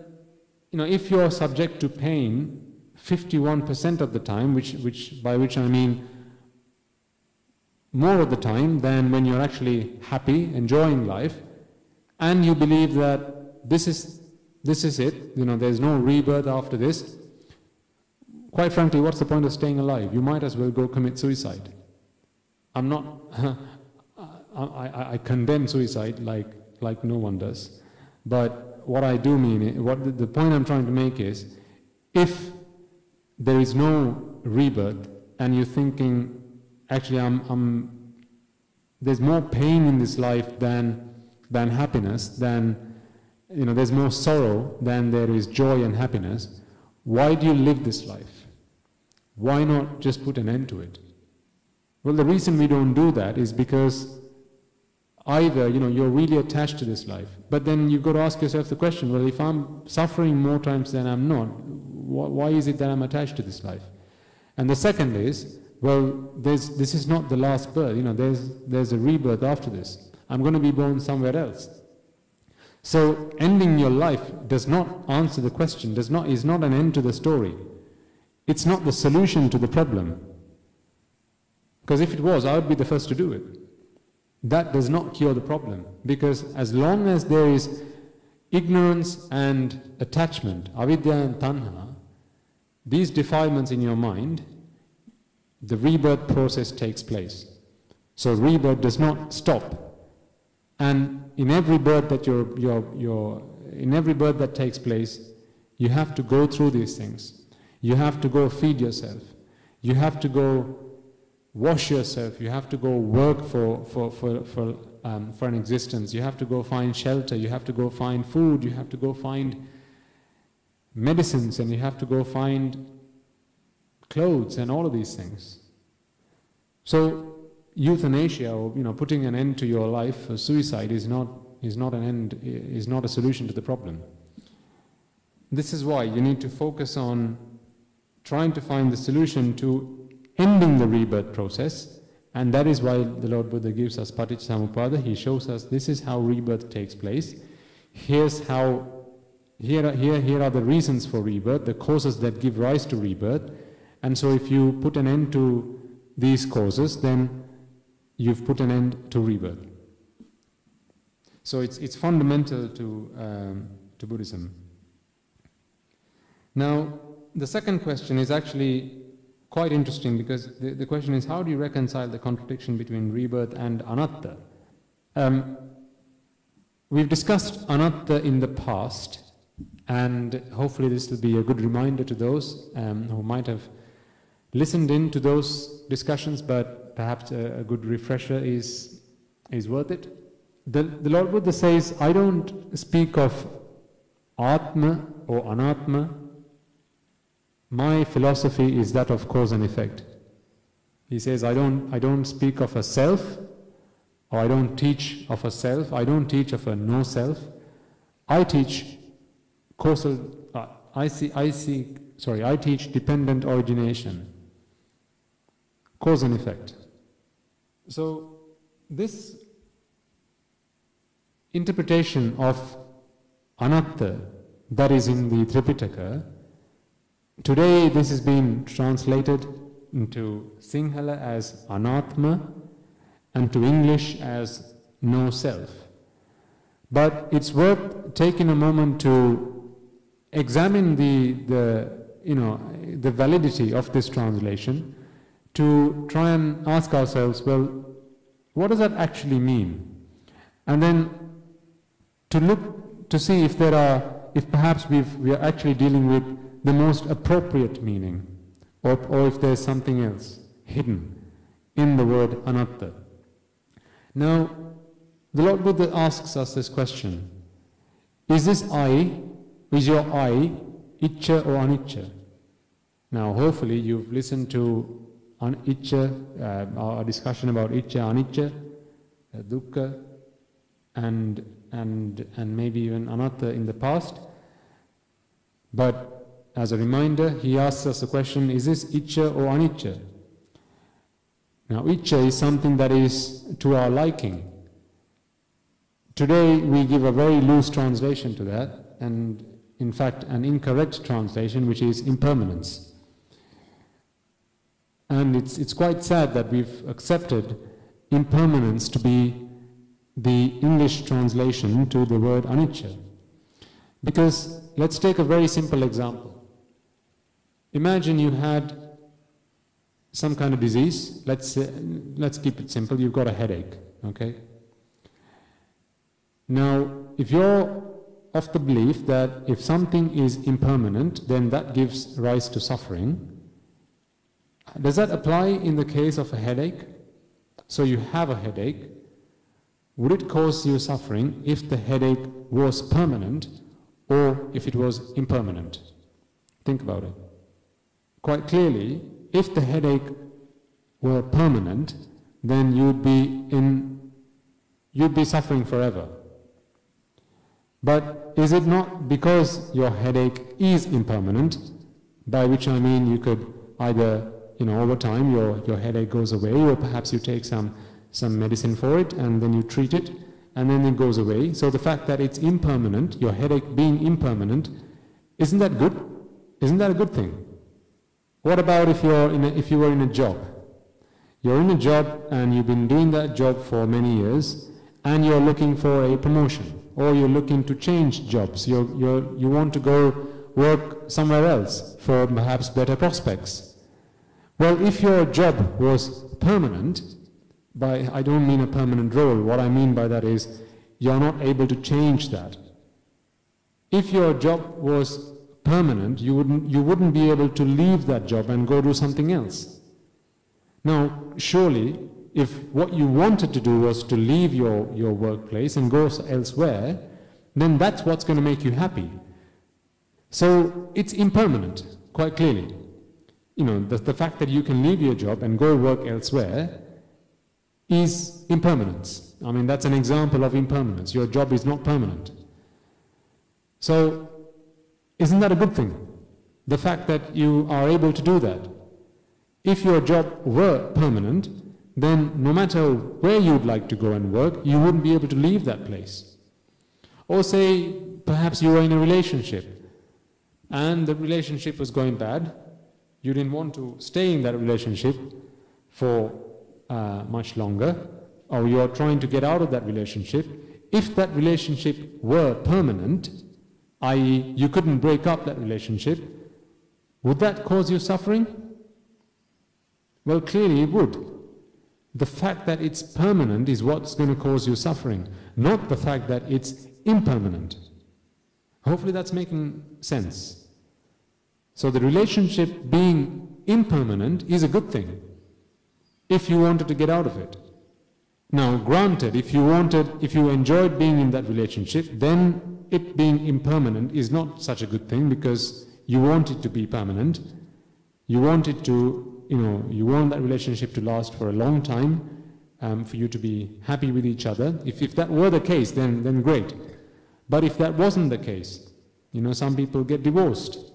if you're subject to pain 51% of the time, by which I mean more of the time than when you're actually happy, enjoying life, and you believe that this is it, there's no rebirth after this, quite frankly, what's the point of staying alive? You might as well go commit suicide. I'm not, I condemn suicide like no one does. But what I do mean, the point I'm trying to make is, if there is no rebirth and you're thinking, actually there's more pain in this life than happiness, there's more sorrow than there is joy and happiness, why do you live this life? Why not just put an end to it? Well, the reason we don't do that is because either, you're really attached to this life, but then you've got to ask yourself the question, well, if I'm suffering more times than I'm not, why is it that I'm attached to this life? And the second is, well, this is not the last birth, there's a rebirth after this. I'm going to be born somewhere else. So ending your life does not answer the question, is not an end to the story. It's not the solution to the problem. Because if it was, I would be the first to do it. That does not cure the problem. Because as long as there is ignorance and attachment, avidya and tanha, these defilements in your mind, the rebirth process takes place. So rebirth does not stop. And in every birth that in every birth that takes place, you have to go through these things. You have to go feed yourself. You have to go wash yourself. You have to go work for an existence. You have to go find shelter. You have to go find food. You have to go find medicines, and you have to go find clothes and all of these things. So euthanasia, or putting an end to your life, or suicide, is not a solution to the problem. This is why you need to focus on trying to find the solution to ending the rebirth process, and that is why the Lord Buddha gives us Patichcha Samuppada. He shows us this is how rebirth takes place. Here are the reasons for rebirth, the causes that give rise to rebirth, and so if you put an end to these causes, then you've put an end to rebirth. So it's fundamental to Buddhism. Now, the second question is actually quite interesting, because the question is, how do you reconcile the contradiction between rebirth and anattha? We've discussed anattha in the past, and hopefully this will be a good reminder to those who might have listened in to those discussions, but perhaps a good refresher is worth it. The Lord Buddha says, I don't speak of Atma or Anatma. My philosophy is that of cause and effect. He says, I don't speak of a self, or I don't teach of a self, I don't teach of a no self. I teach causal, I teach dependent origination, cause and effect. So this interpretation of anattha that is in the Tripitaka, today this has been translated into Sinhala as anatma and to English as no self. But it's worth taking a moment to examine the validity of this translation, to try and ask ourselves, well, what does that actually mean? And then to look to see if perhaps we are actually dealing with the most appropriate meaning, or if there's something else hidden in the word anattha. Now, the Lord Buddha asks us this question: is your I, Ichcha or Anichcha? Now, hopefully you've listened to Ichcha, our discussion about Ichcha, Anichcha, Dukka, and maybe even Anaththa in the past. But as a reminder, he asks us the question, is this Ichcha or Anichcha? Now, Ichcha is something that is to our liking. Today we give a very loose translation to that, and in fact an incorrect translation, which is impermanence. And it's quite sad that we've accepted impermanence to be the English translation to the word Anichcha. Because let's take a very simple example. Imagine you had some kind of disease. Let's keep it simple. You've got a headache, okay? Now, if you're of the belief that if something is impermanent, then that gives rise to suffering, does that apply in the case of a headache? So you have a headache. Would it cause you suffering if the headache was permanent or if it was impermanent? Think about it. Quite clearly, if the headache were permanent, then you'd be suffering forever. But is it not because your headache is impermanent, by which I mean you could either, over time your headache goes away, or perhaps you take some medicine for it and then you treat it and then it goes away. So the fact that it's impermanent, your headache being impermanent, isn't that good? Isn't that a good thing? What about if you were in a job? You're in a job and you've been doing that job for many years and you're looking for a promotion, or you're looking to change jobs. You want to go work somewhere else for perhaps better prospects. Well, if your job was permanent, I don't mean a permanent role, what I mean by that is you're not able to change that. If your job was permanent, you wouldn't be able to leave that job and go do something else. Now, surely, if what you wanted to do was to leave your workplace and go elsewhere, then that's what's going to make you happy. So it's impermanent, quite clearly. The fact that you can leave your job and go work elsewhere is impermanence. I mean, that's an example of impermanence. Your job is not permanent. So, isn't that a good thing? The fact that you are able to do that. If your job were permanent, then no matter where you'd like to go and work, you wouldn't be able to leave that place. Or say, perhaps you were in a relationship, and the relationship was going bad. You didn't want to stay in that relationship for much longer, or you're trying to get out of that relationship. If that relationship were permanent, i.e. you couldn't break up that relationship, would that cause you suffering? Well, clearly it would. The fact that it's permanent is what's going to cause you suffering, not the fact that it's impermanent. Hopefully that's making sense. So the relationship being impermanent is a good thing, if you wanted to get out of it. Now, granted, if you enjoyed being in that relationship, then it being impermanent is not such a good thing, because you want it to be permanent. You want it to, you want that relationship to last for a long time, for you to be happy with each other. If that were the case, then great. But if that wasn't the case, some people get divorced.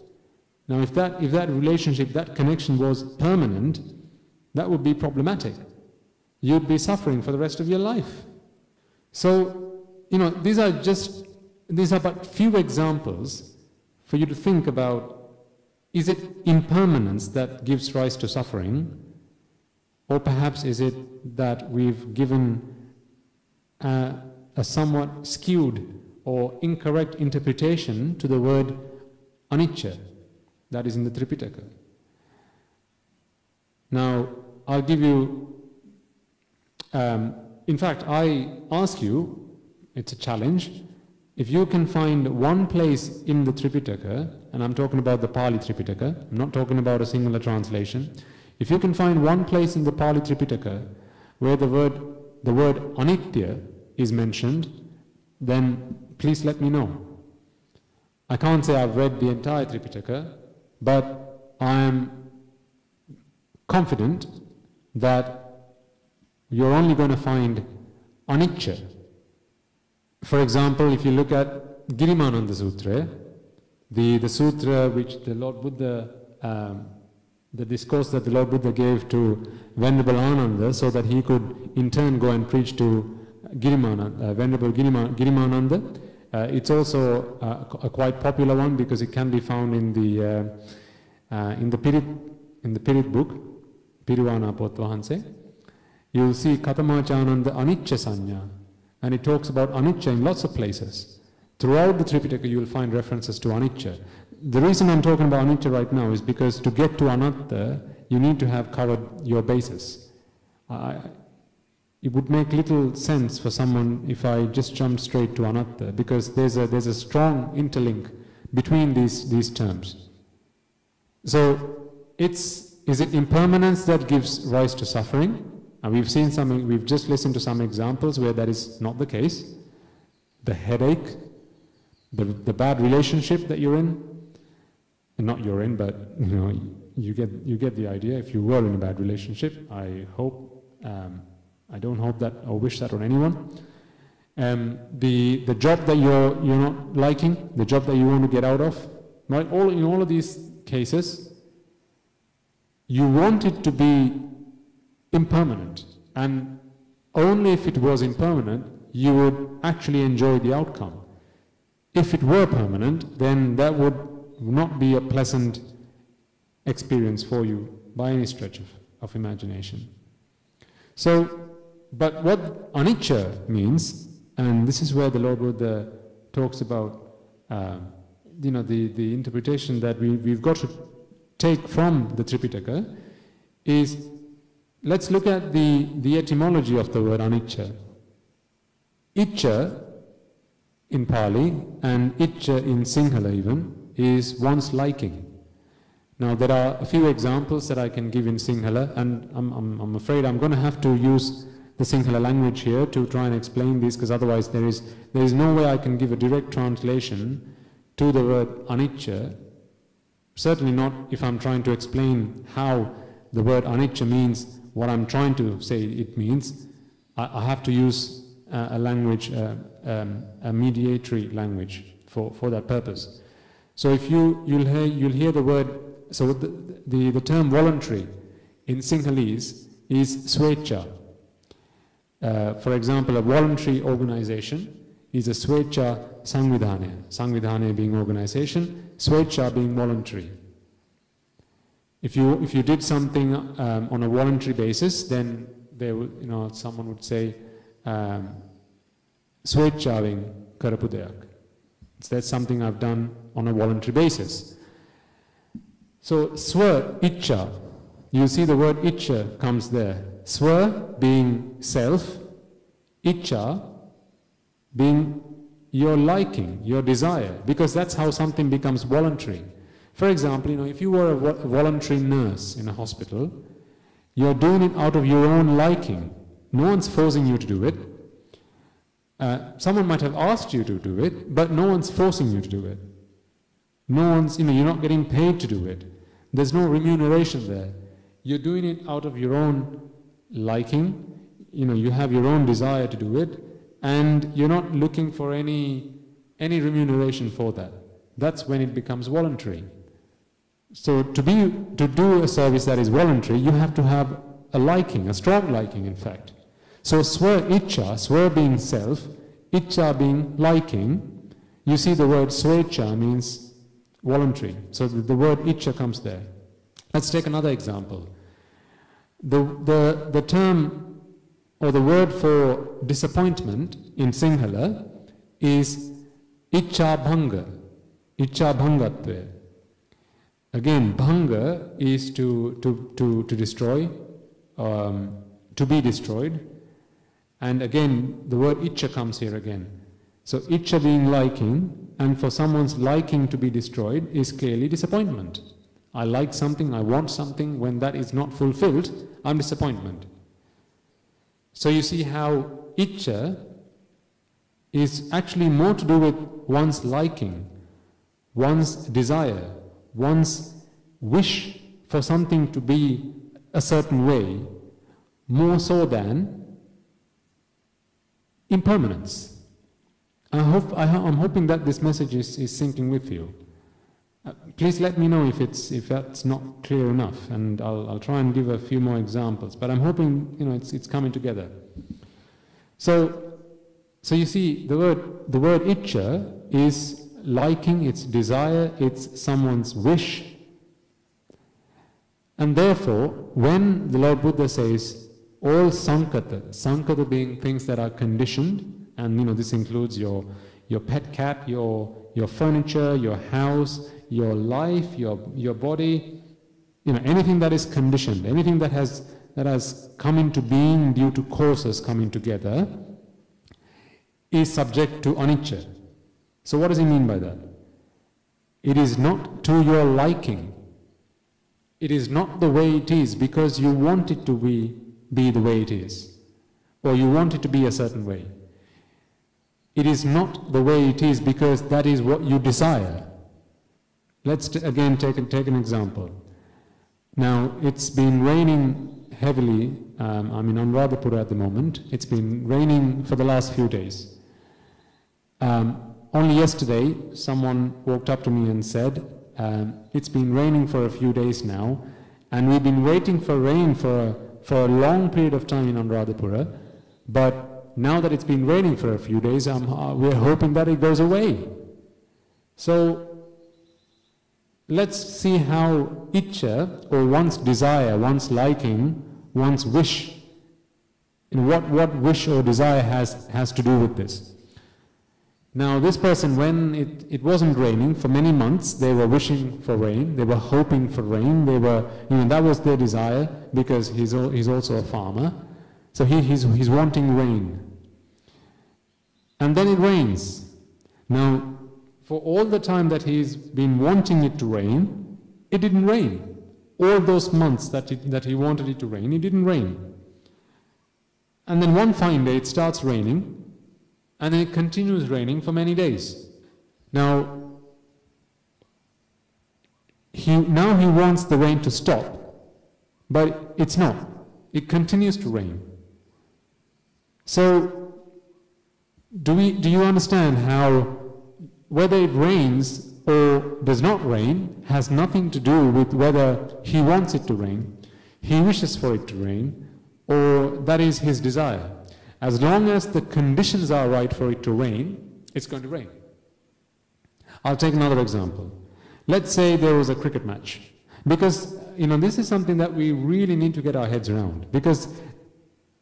Now, if that relationship, that connection was permanent, that would be problematic. You'd be suffering for the rest of your life. So, these are but few examples for you to think about. Is it impermanence that gives rise to suffering? Or perhaps is it that we've given a somewhat skewed or incorrect interpretation to the word Anichcha that is in the Tripitaka? Now, I'll give you, in fact, I ask you, it's a challenge, if you can find one place in the Tripitaka, and I'm talking about the Pali Tripitaka, I'm not talking about a singular translation, if you can find one place in the Pali Tripitaka where the word Anitya is mentioned, then please let me know. I can't say I've read the entire Tripitaka, but I am confident that you're only going to find Anichcha. For example, if you look at Girimananda Sutra, the sutra which the Lord Buddha, the discourse that the Lord Buddha gave to Venerable Ananda so that he could in turn go and preach to Venerable Girimananda. It's also a quite popular one because it can be found in the Pirit book, Piruvana Potvahanse. You'll see Katamachananda Anichcha Sanya, and it talks about Anichcha in lots of places. Throughout the Tripitaka you will find references to Anichcha. The reason I'm talking about Anichcha right now is because to get to Anaththa, you need to have covered your bases. It would make little sense for someone if I just jumped straight to Anaththa, because there's a strong interlink between these terms. So is it impermanence that gives rise to suffering? And we've just listened to some examples where that is not the case. The headache, the bad relationship that you're in, not you're in, but you get the idea. If you were in a bad relationship, I don't hope that or wish that on anyone. The job that you're not liking, the job that you want to get out of, right? In all of these cases, you want it to be impermanent, and only if it was impermanent you would actually enjoy the outcome. If it were permanent, then that would not be a pleasant experience for you by any stretch of imagination. So, but what Anichcha means, and this is where the Lord Buddha talks about the interpretation that we've got to take from the Tripitaka, is let's look at the etymology of the word Anichcha. Ichcha in Pali and Ichcha in Sinhala even is one's liking. Now there are a few examples that I can give in Sinhala, and I'm afraid I'm going to have to use the Sinhala language here to try and explain this, because otherwise there is no way I can give a direct translation to the word Anichcha. Certainly not if I'm trying to explain how the word Anichcha means what I'm trying to say it means. I have to use a language, a mediatory language for that purpose. So if you'll hear the word, so the term voluntary in Sinhalese is Sewchcha. For example, a voluntary organization is a Sewchcha Sangvidhane being organization, Sewchcha being voluntary. If you did something on a voluntary basis, then someone would say Sewchchaving Karapudayak. So that's something I've done on a voluntary basis. So Swa Ichcha you see the word Ichcha comes there. Swa being self, Ichcha being your liking, your desire, because that's how something becomes voluntary. For example, if you were a voluntary nurse in a hospital, you're doing it out of your own liking. No one's forcing you to do it. Someone might have asked you to do it, but no one's forcing you to do it. No one's, you're not getting paid to do it. There's no remuneration there. You're doing it out of your own liking. You have your own desire to do it, and you're not looking for any remuneration for that. That's when it becomes voluntary. So to do a service that is voluntary, you have to have a liking, a strong liking, in fact. So swa Ichcha, swa being self, Ichcha being liking. You see the word Sewchcha means voluntary. So the word Ichcha comes there. Let's take another example. The term or the word for disappointment in Sinhala is Ichcha Bhanga, Ichcha Bhangatva. Again, Bhanga is to destroy, to be destroyed. And again, the word Ichcha comes here again. So Ichcha being liking, and for someone's liking to be destroyed is clearly disappointment. I like something, I want something, when that is not fulfilled, I'm disappointment. So you see how Ichcha is actually more to do with one's liking, one's desire, one's wish for something to be a certain way, more so than impermanence. I'm hoping that this message is sinking with you. Please let me know if that's not clear enough, and I'll try and give a few more examples. But I'm hoping it's coming together. So you see the word Ichcha is liking, it's desire, it's someone's wish. And therefore, when the Lord Buddha says all Sankatha being things that are conditioned, and this includes your pet cat, your furniture, your house, your life, your body, anything that is conditioned, anything that has come into being due to causes coming together, is subject to Anichcha. So what does he mean by that? It is not to your liking. It is not the way it is because you want it to be the way it is, or you want it to be a certain way. It is not the way it is because that is what you desire. Let's again take an example. Now, it's been raining heavily. I'm in Anuradhapura at the moment. It's been raining for the last few days. Only yesterday, someone walked up to me and said, it's been raining for a few days now, and we've been waiting for rain for a long period of time in Anuradhapura, but now that it's been raining for a few days, we're hoping that it goes away. So let's see how Ichcha, or one's desire, one's liking, one's wish, what wish or desire has to do with this. Now this person, when it wasn't raining for many months, they were wishing for rain, they were hoping for rain, they were, that was their desire, because he's also a farmer. So he's wanting rain. And then it rains. Now, for all the time that he's been wanting it to rain, it didn't rain. All those months that he wanted it to rain, it didn't rain. And then one fine day it starts raining, and then it continues raining for many days. Now he wants the rain to stop, but it's not. It continues to rain. So do you understand how whether it rains or does not rain has nothing to do with whether he wants it to rain, he wishes for it to rain, or that is his desire. As long as the conditions are right for it to rain, it's going to rain. I'll take another example. Let's say there was a cricket match. Because, this is something that we really need to get our heads around. Because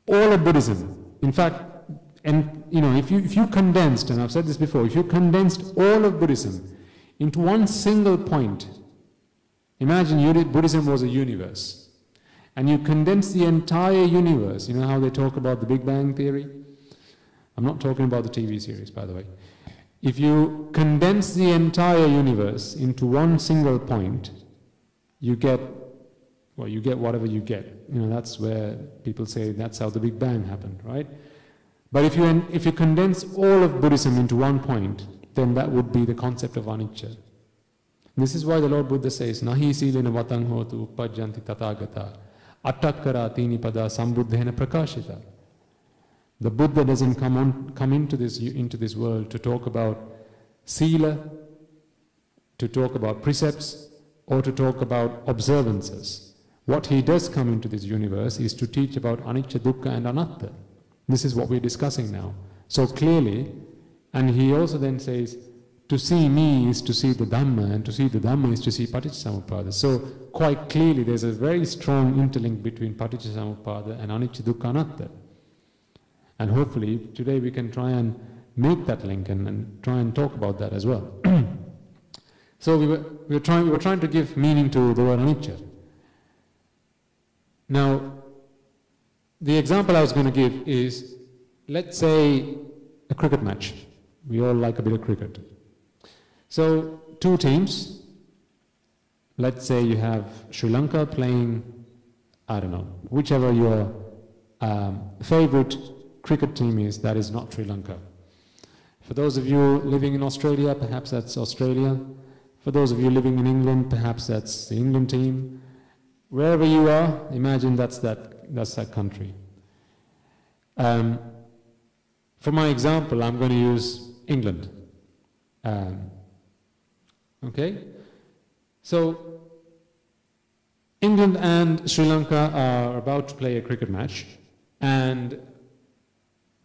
all of Buddhism, in fact, and if you condensed, and I've said this before, if you condensed all of Buddhism into one single point, imagine Buddhism was a universe. and you condense the entire universe, you know how they talk about the Big Bang Theory? I'm not talking about the TV series, by the way. If you condense the entire universe into one single point, you get, well, you get whatever you get. You know, that's where people say that's how the Big Bang happened, right? But if you condense all of Buddhism into one point, then that would be the concept of anicca. This is why the Lord Buddha says, Nahi silena vatang hotu uppajjanti tathagata attakkara tini pada sambuddhena prakashita. The Buddha doesn't come into this world to talk about sila, to talk about precepts, or to talk about observances. What he does come into this universe is to teach about Anichcha Dukka and Anththa. This is what we're discussing now. So clearly, and he also then says, to see me is to see the Dhamma, and to see the Dhamma is to see Patichcha Samuppada. So quite clearly there's a very strong interlink between Patichcha Samuppada and Anichcha Dukka and Anththa. And hopefully today we can try and make that link and try and talk about that as well. So we were trying to give meaning to the word anicca. Now, the example I was going to give is, let's say, a cricket match. We all like a bit of cricket. So, two teams. Let's say you have Sri Lanka playing, I don't know, whichever your favorite cricket team is that is not Sri Lanka. For those of you living in Australia, perhaps that's Australia. For those of you living in England, perhaps that's the England team. Wherever you are, imagine that's that country. For my example, I'm going to use England. Okay? So, England and Sri Lanka are about to play a cricket match, and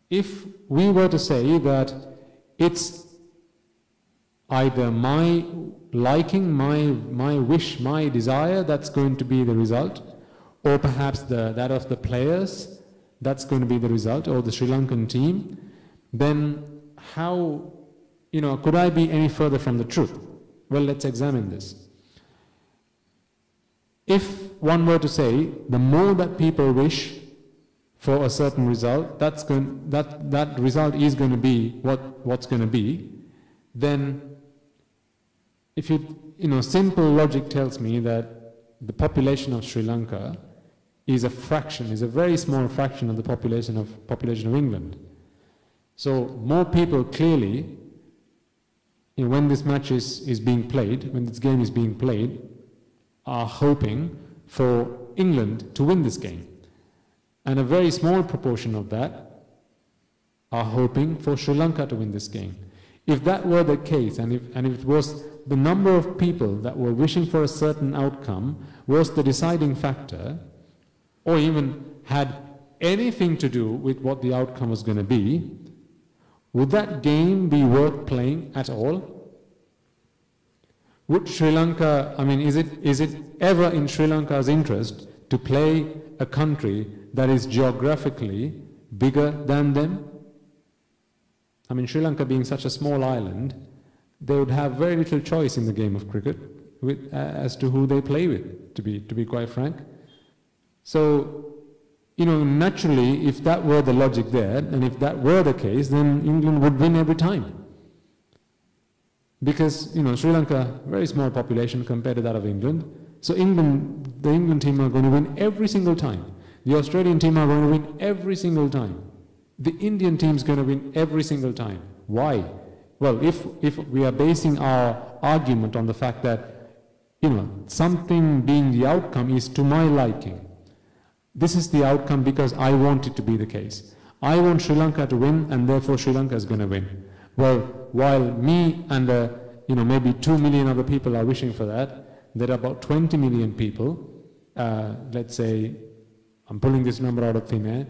if we were to say that it's either my liking, my wish, my desire that's going to be the result, or perhaps that of the players that's going to be the result, or the Sri Lankan team, then how, could I be any further from the truth? Well, let's examine this. If one were to say, the more that people wish for a certain result, that result is going to be what's going to be, then if simple logic tells me that the population of Sri Lanka is a very small fraction of the population of England. So more people clearly, when this match is being played, when this game is being played, are hoping for England to win this game. And a very small proportion of that are hoping for Sri Lanka to win this game. If that were the case, and if it was the number of people that were wishing for a certain outcome was the deciding factor, or even had anything to do with what the outcome was going to be, would that game be worth playing at all? Would Sri Lanka, is it ever in Sri Lanka's interest to play a country that is geographically bigger than them? Sri Lanka being such a small island, they would have very little choice in the game of cricket as to who they play with, to be quite frank. So, naturally, if that were the logic there, and if that were the case, then England would win every time. Because, Sri Lanka, very small population compared to that of England. So the England team are going to win every single time. The Australian team are going to win every single time. The Indian team is going to win every single time. Why? Well, if we are basing our argument on the fact that, something being the outcome is to my liking. This is the outcome because I want it to be the case. I want Sri Lanka to win, and therefore Sri Lanka is going to win. Well, while me and maybe 2 million other people are wishing for that, there are about 20 million people, let's say, I'm pulling this number out of thin air,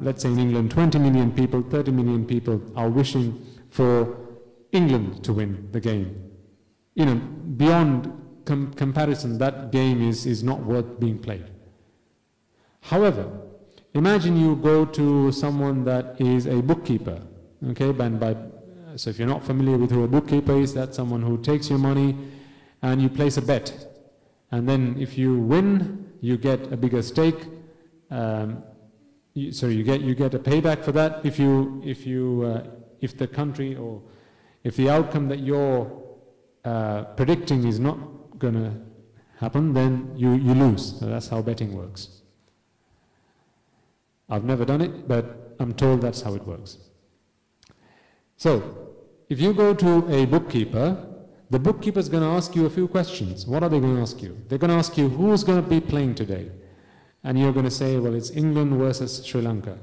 let's say in England 20 million people, 30 million people are wishing for England to win the game. Beyond comparison, that game is not worth being played. However, imagine you go to someone that is a bookkeeper, okay? So if you're not familiar with who a bookkeeper is, that's someone who takes your money and you place a bet. And then if you win, you get a bigger stake. You get a payback for that. If the country or if the outcome that you're predicting is not going to happen, then you lose. So that's how betting works. I've never done it, but I'm told that's how it works. So, if you go to a bookkeeper, the bookkeeper is going to ask you a few questions. What are they going to ask you? They're going to ask you, who's going to be playing today? And you're going to say, well, it's England versus Sri Lanka.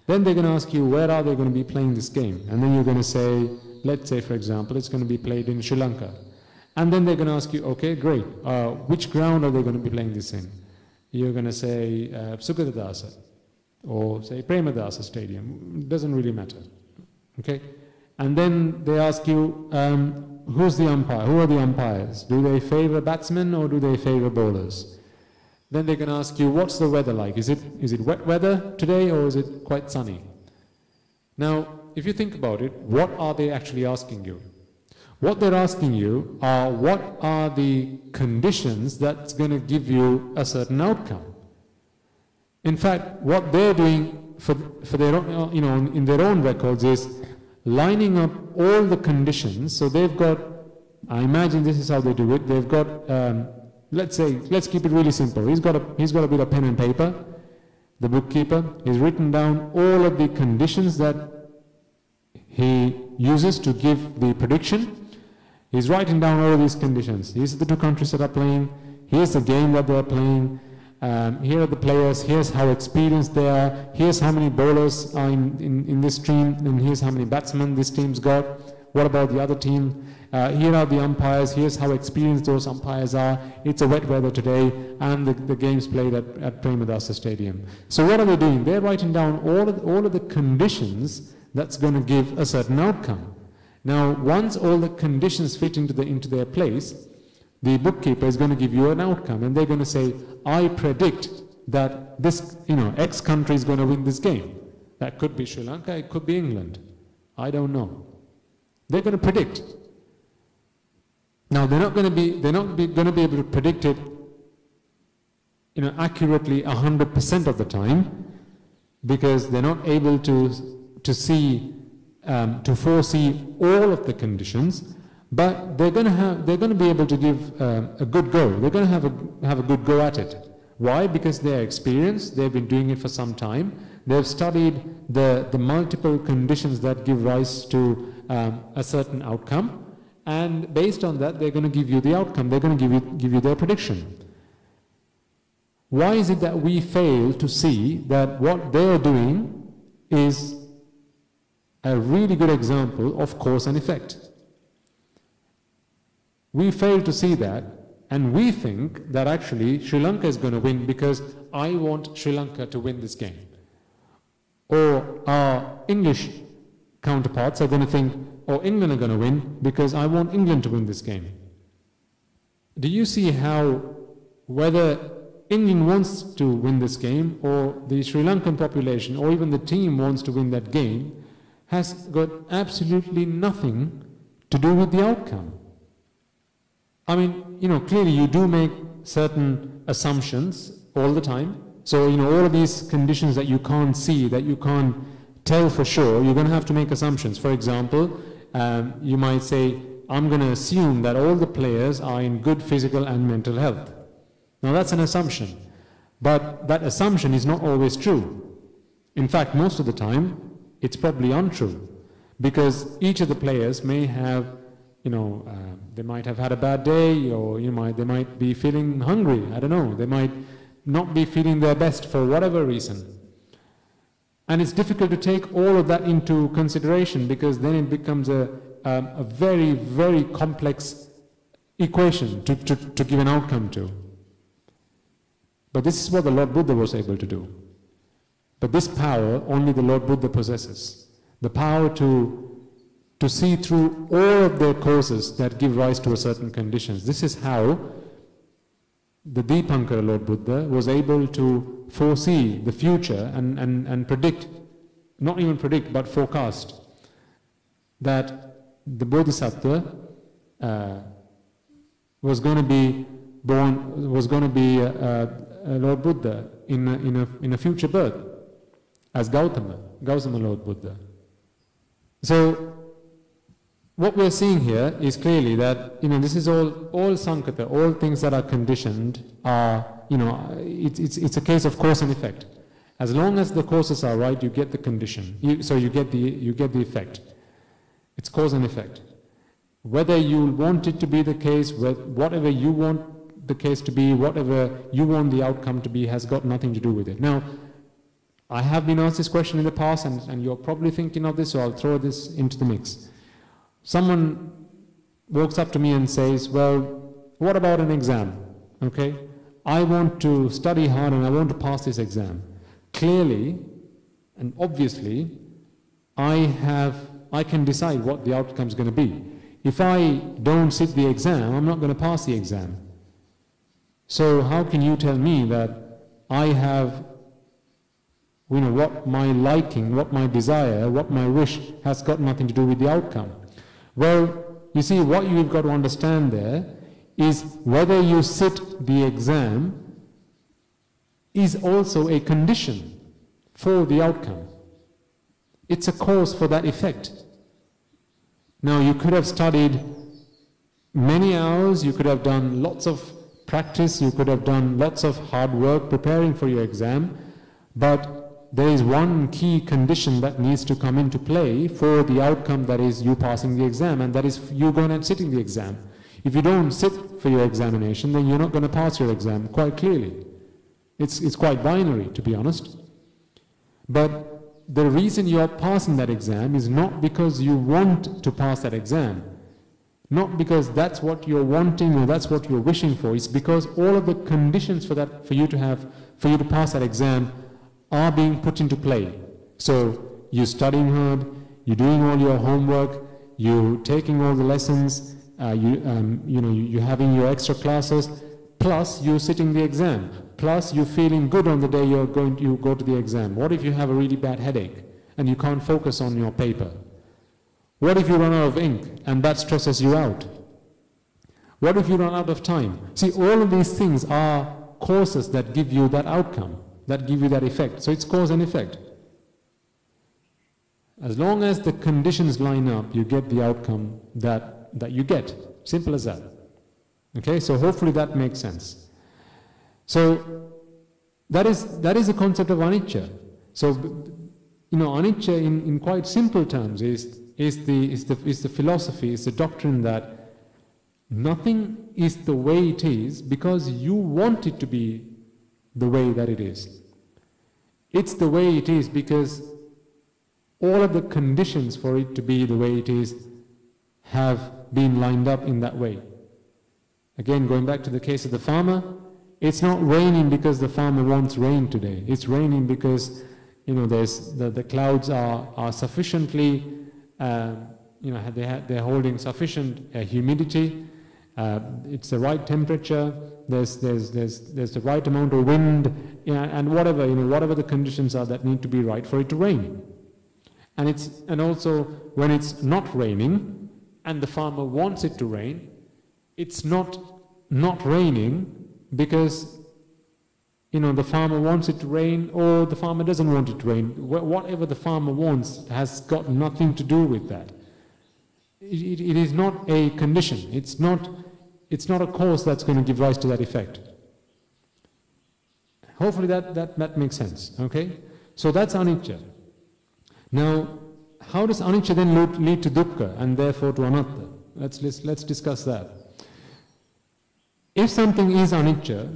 Then they're going to ask you, where are they going to be playing this game? And then you're going to say, let's say, for example, it's going to be played in Sri Lanka. And then they're going to ask you, okay, great, which ground are they going to be playing this in? You're going to say Sukadadasa, or say Premadasa Stadium. It doesn't really matter. Okay? And then they ask you, who's the umpire? Who are the umpires? Do they favor batsmen or do they favor bowlers? Then they're going to ask you, what's the weather like? Is it wet weather today or is it quite sunny? Now, if you think about it, what are they actually asking you? What they're asking you are, what are the conditions that's going to give you a certain outcome? In fact, what they're doing for their own, in their own records is lining up all the conditions. So they've got, I imagine this is how they do it. They've got, let's keep it really simple. He's got a bit of pen and paper. The bookkeeper, he's written down all of the conditions that he uses to give the prediction. He's writing down all of these conditions. These are the two countries that are playing. Here's the game that they're playing. Here are the players. Here's how experienced they are. Here's how many bowlers are in this team. And here's how many batsmen this team's got. What about the other team? Here are the umpires. Here's how experienced those umpires are. It's a wet weather today, and the game's played at Premadasa Stadium. So what are they doing? They're writing down all of the conditions that's going to give a certain outcome. Now, once all the conditions fit into their place, the bookkeeper is going to give you an outcome, and they're going to say, I predict that this, X country is going to win this game. That could be Sri Lanka, it could be England. I don't know. They're going to predict. Now, they're not going to be able to predict it, accurately 100% of the time, because they're not able to foresee all of the conditions. But they're going to be able to give a good go. They're going to have a good go at it. Why? Because they're experienced. They've been doing it for some time. They've studied the multiple conditions that give rise to a certain outcome, and based on that, they're going to give you the outcome. They're going to give you their prediction. Why is it that we fail to see that what they're doing is a really good example of cause and effect? We fail to see that, and we think that actually Sri Lanka is going to win because I want Sri Lanka to win this game. Or our English counterparts are going to think, oh, England are going to win because I want England to win this game. Do you see how whether England wants to win this game or the Sri Lankan population or even the team wants to win that game has got absolutely nothing to do with the outcome? I mean, clearly you do make certain assumptions all the time. So, all of these conditions that you can't see, that you can't tell for sure, you're going to have to make assumptions. For example, you might say, I'm going to assume that all the players are in good physical and mental health. Now, that's an assumption. But that assumption is not always true. In fact, most of the time, it's probably untrue. Because each of the players may have they might have had a bad day, or they might be feeling hungry. I don't know. They might not be feeling their best for whatever reason. And it's difficult to take all of that into consideration, because then it becomes a very, very complex equation to give an outcome to. But this is what the Lord Buddha was able to do. But this power only the Lord Buddha possesses. The power to see through all of the causes that give rise to a certain conditions. This is how the Dipankara Lord Buddha was able to foresee the future and predict, not even predict, but forecast, that the Bodhisattva was going to be born, was going to be Lord Buddha in a future birth as Gautama Lord Buddha. So what we're seeing here is clearly that this is all Sankatha, all things that are conditioned are it's a case of cause and effect. As long as the causes are right, you get the condition. So you get the effect. It's cause and effect. Whether you want it to be the case, whatever you want the case to be, whatever you want the outcome to be, has got nothing to do with it. Now, I have been asked this question in the past, and you're probably thinking of this, so I'll throw this into the mix. Someone walks up to me and says, well, what about an exam? Okay? I want to study hard and I want to pass this exam. Clearly and obviously, I can decide what the outcome is going to be. If I don't sit the exam, I'm not going to pass the exam. So how can you tell me that I have, what my liking, what my desire, what my wish has got nothing to do with the outcome? Well, you see, what you've got to understand there is whether you sit the exam is also a condition for the outcome. It's a cause for that effect. Now, you could have studied many hours, you could have done lots of practice, you could have done lots of hard work preparing for your exam, but there is one key condition that needs to come into play for the outcome, that is you passing the exam, and that is you going and sitting the exam. If you don't sit for your examination, then you're not going to pass your exam, quite clearly. It's quite binary, to be honest. But the reason you're passing that exam is not because you want to pass that exam, not because that's what you're wanting or that's what you're wishing for. It's because all of the conditions for you to pass that exam are being put into play. So you're studying hard, you're doing all your homework, you're taking all the lessons, you're having your extra classes, plus you're sitting the exam, plus you're feeling good on the day you go to the exam. What if you have a really bad headache and you can't focus on your paper? What if you run out of ink and that stresses you out? What if you run out of time? See, all of these things are causes that give you that outcome, that give you that effect. So it's cause and effect. As long as the conditions line up, you get the outcome that you get. Simple as that. Okay, so hopefully that makes sense. So that is the concept of anicca. So anicca in quite simple terms is the philosophy, is the doctrine that nothing is the way it is because you want it to be the way that it is. It's the way it is because all of the conditions for it to be the way it is have been lined up in that way. Again, going back to the case of the farmer, it's not raining because the farmer wants rain today. It's raining because the clouds are sufficiently they're holding sufficient humidity. It's the right temperature. There's the right amount of wind, and whatever the conditions are that need to be right for it to rain. And also when it's not raining and the farmer wants it to rain, it's not raining because the farmer wants it to rain or the farmer doesn't want it to rain. Whatever the farmer wants has got nothing to do with that. It is not a condition. It's not a cause that's going to give rise to that effect. Hopefully that makes sense. Okay? So that's anicca. Now, how does anicca then lead to dukkha and therefore to anattha? Let's discuss that. If something is anicca,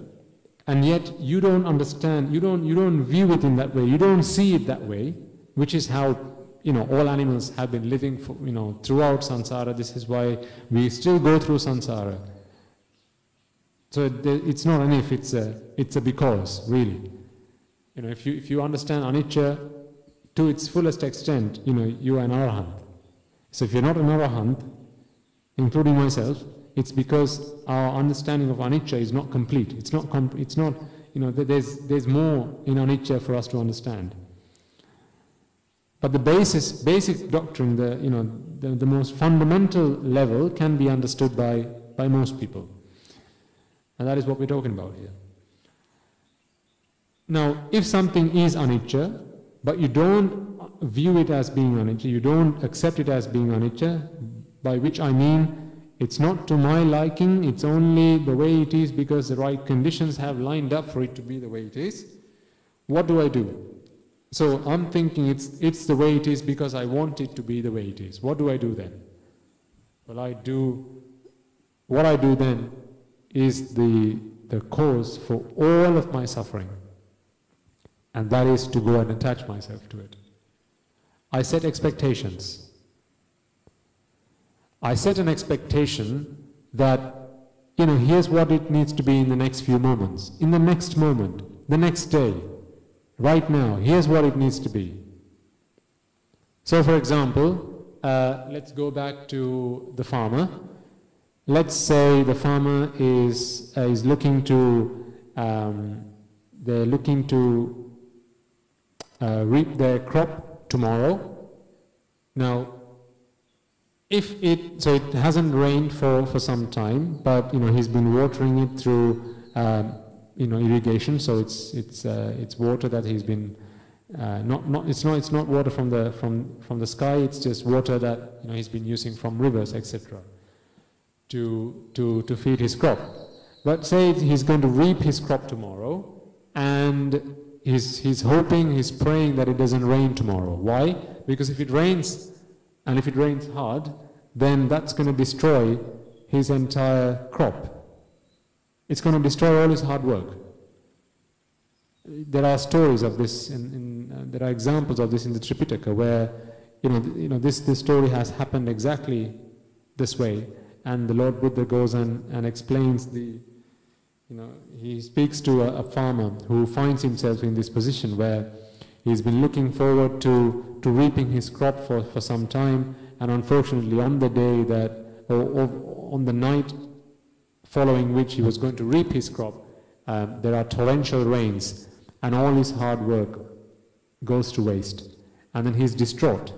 and yet you don't understand, you don't view it in that way, you don't see it that way, which is how all animals have been living for, throughout samsara. This is why we still go through samsara. So it's not an if, it's a because, really. If you understand anicca to its fullest extent, you are an arahant. So if you're not an arahant, including myself, it's because our understanding of anicca is not complete. It's not. There's more in anicca for us to understand. But the basic doctrine, the most fundamental level, can be understood by most people, and that is what we're talking about here. Now, if something is anicca, but you don't view it as being anicca, you don't accept it as being anicca, by which I mean it's not to my liking, it's only the way it is because the right conditions have lined up for it to be the way it is. What do I do? So I'm thinking it's the way it is because I want it to be the way it is. What do I do then? Well, what I do then is the cause for all of my suffering. And that is to go and attach myself to it. I set expectations. I set an expectation that, here's what it needs to be in the next few moments, in the next moment, the next day, right now, here's what it needs to be. So for example, let's go back to the farmer. Let's say the farmer is looking to, they're looking to reap their crop tomorrow. Now, so it hasn't rained for some time, but he's been watering it through irrigation. So it's water that he's been it's not water from the sky. It's just water that he's been using from rivers, etc. to feed his crop. But say he's going to reap his crop tomorrow, and he's hoping, he's praying that it doesn't rain tomorrow. Why? Because if it rains, and if it rains hard, then that's going to destroy his entire crop. It's going to destroy all his hard work. There are stories of this, there are examples of this in the Tripitaka where, this story has happened exactly this way, and the Lord Buddha goes and explains he speaks to a farmer who finds himself in this position where he's been looking forward to reaping his crop for some time, and unfortunately on the day that, or on the night following which he was going to reap his crop, there are torrential rains, and all his hard work goes to waste. And then he's distraught.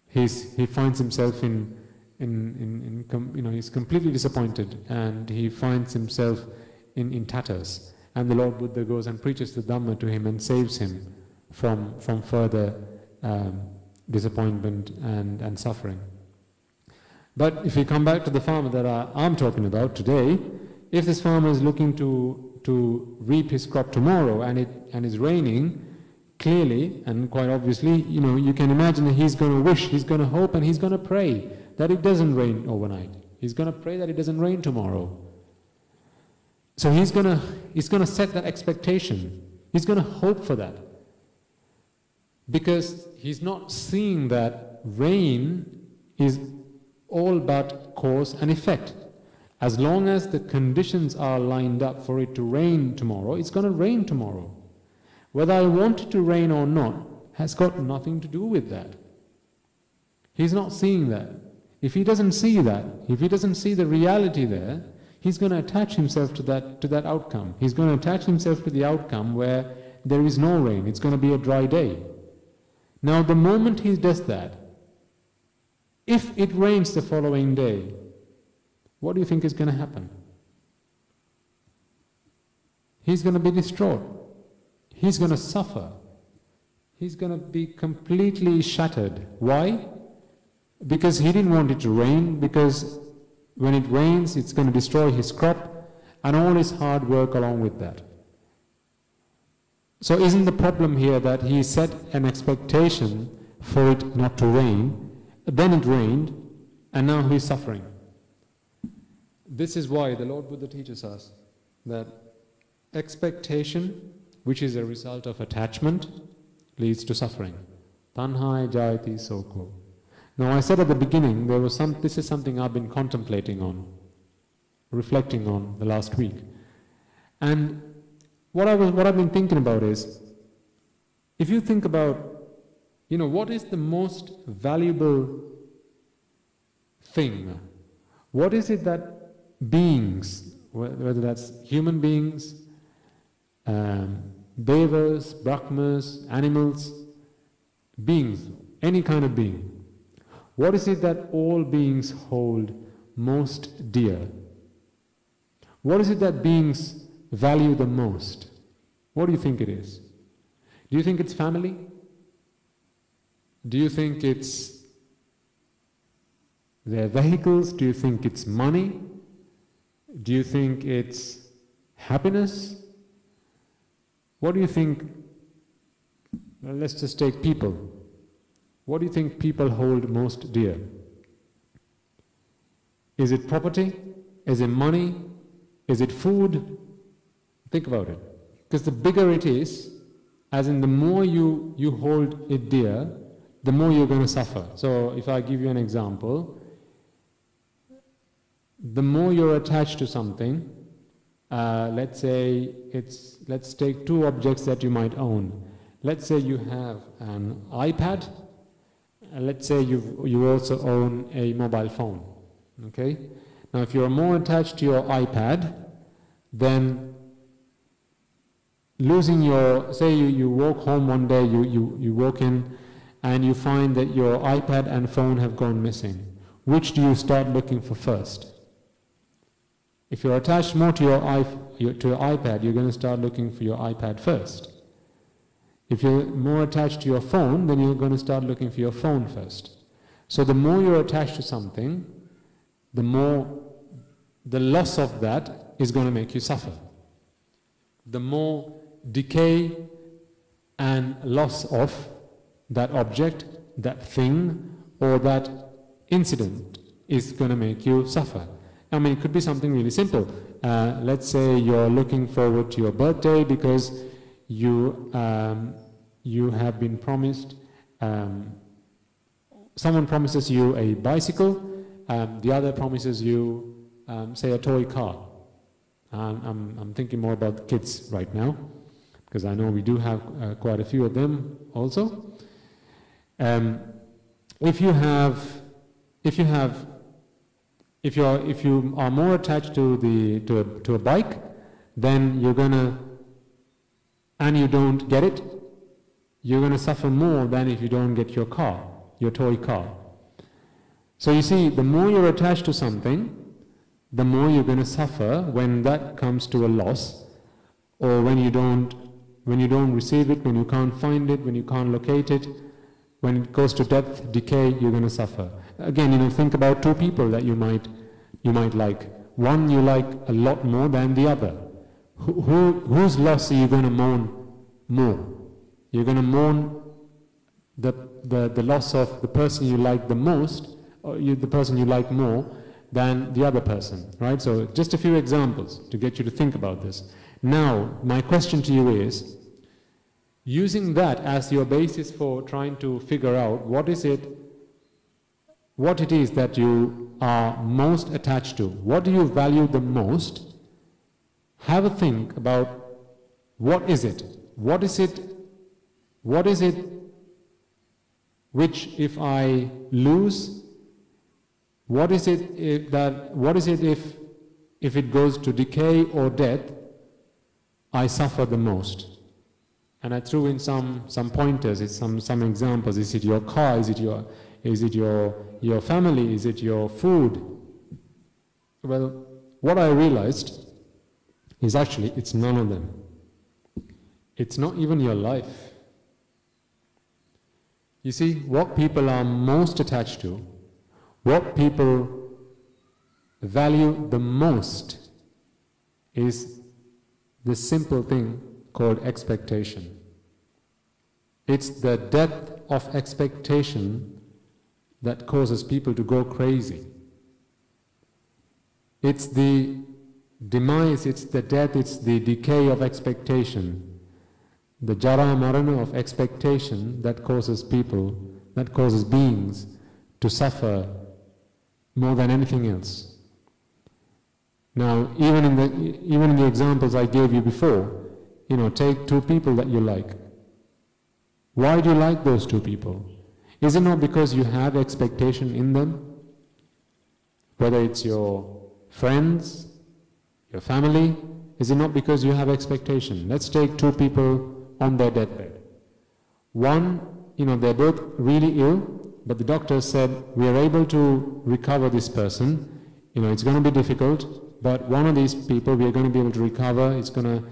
He finds himself he's completely disappointed, and he finds himself in tatters. And the Lord Buddha goes and preaches the Dhamma to him and saves him from further disappointment and suffering. But if we come back to the farmer that I'm talking about today, if this farmer is looking to reap his crop tomorrow and it's raining, clearly and quite obviously, you can imagine that he's going to wish, he's going to hope, and he's going to pray that it doesn't rain overnight. He's going to pray that it doesn't rain tomorrow. So he's going to set that expectation. He's going to hope for that. Because he's not seeing that rain is all but cause and effect. As long as the conditions are lined up for it to rain tomorrow, it's going to rain tomorrow. Whether I want it to rain or not has got nothing to do with that. He's not seeing that. If he doesn't see that, if he doesn't see the reality there, he's going to attach himself to that outcome. He's going to attach himself to the outcome where there is no rain. It's going to be a dry day. Now, the moment he does that, if it rains the following day, what do you think is going to happen? He's going to be distraught. He's going to suffer. He's going to be completely shattered. Why? Because he didn't want it to rain, because when it rains, it's going to destroy his crop and all his hard work along with that. So isn't the problem here that he set an expectation for it not to rain, then it rained, and now he's suffering? This is why the Lord Buddha teaches us that expectation, which is a result of attachment, leads to suffering. Thanhaya, Jayathi, Sewchcha. Now, I said at the beginning, this is something I've been contemplating on, reflecting on the last week. And what I've been thinking about is, if you think about, what is the most valuable thing? What is it that beings, whether that's human beings, devas, brahmas, animals, beings, any kind of being, what is it that all beings hold most dear? What is it that beings value the most? What do you think it is? Do you think it's family? Do you think it's their vehicles? Do you think it's money? Do you think it's happiness? What do you think? Well, let's just take people. What do you think people hold most dear? Is it property? Is it money? Is it food? Think about it. Because the bigger it is, as in the more you hold it dear, the more you're going to suffer. So if I give you an example, the more you're attached to something, let's take two objects that you might own. Let's say you have an iPad, and let's say you also own a mobile phone. Okay? Now if you're more attached to your iPad, then losing your, say you walk home one day, you walk in and you find that your iPad and phone have gone missing. Which do you start looking for first? If you're attached more to your iPad, you're going to start looking for your iPad first. If you're more attached to your phone, then you're going to start looking for your phone first. So the more you're attached to something, the more the loss of that is going to make you suffer. The more decay and loss of that object, that thing, or that incident is going to make you suffer. I mean, it could be something really simple. Let's say you're looking forward to your birthday because you have been promised, someone promises you a bicycle, the other promises you, say, a toy car. I'm thinking more about the kids right now, because I know we do have quite a few of them also. If you are more attached to a bike, then you're gonna, and you don't get it, you're gonna suffer more than if you don't get your car, your toy car. So you see, the more you're attached to something, the more you're going to suffer when that comes to a loss, or when you don't receive it, when you can't find it, when you can't locate it, when it goes to death, decay, you're going to suffer. Again, think about two people that you might like. One you like a lot more than the other. Whose loss are you going to mourn more? You're going to mourn the loss of the person you like the most, or the person you like more than the other person, right? So just a few examples to get you to think about this. Now, my question to you is, using that as your basis for trying to figure out what it is that you are most attached to, what do you value the most, have a think about what is it which if I lose, what is it if it goes to decay or death, I suffer the most? And I threw in some pointers, some examples. Is it your car? Is it your family? Is it your food? Well, what I realized is actually it's none of them. It's not even your life. You see, what people are most attached to, what people value the most, is the simple thing called expectation. It's the depth of expectation that causes people to go crazy. It's the demise, it's the death, it's the decay of expectation, the jara marana of expectation that causes people, that causes beings to suffer more than anything else. Now, even in the examples I gave you before, take two people that you like. Why do you like those two people? Is it not because you have expectation in them? Whether it's your friends, your family, is it not because you have expectation? Let's take two people on their deathbed. One, they're both really ill, but the doctor said, we are able to recover this person. It's going to be difficult, but one of these people we are going to be able to recover. It's going to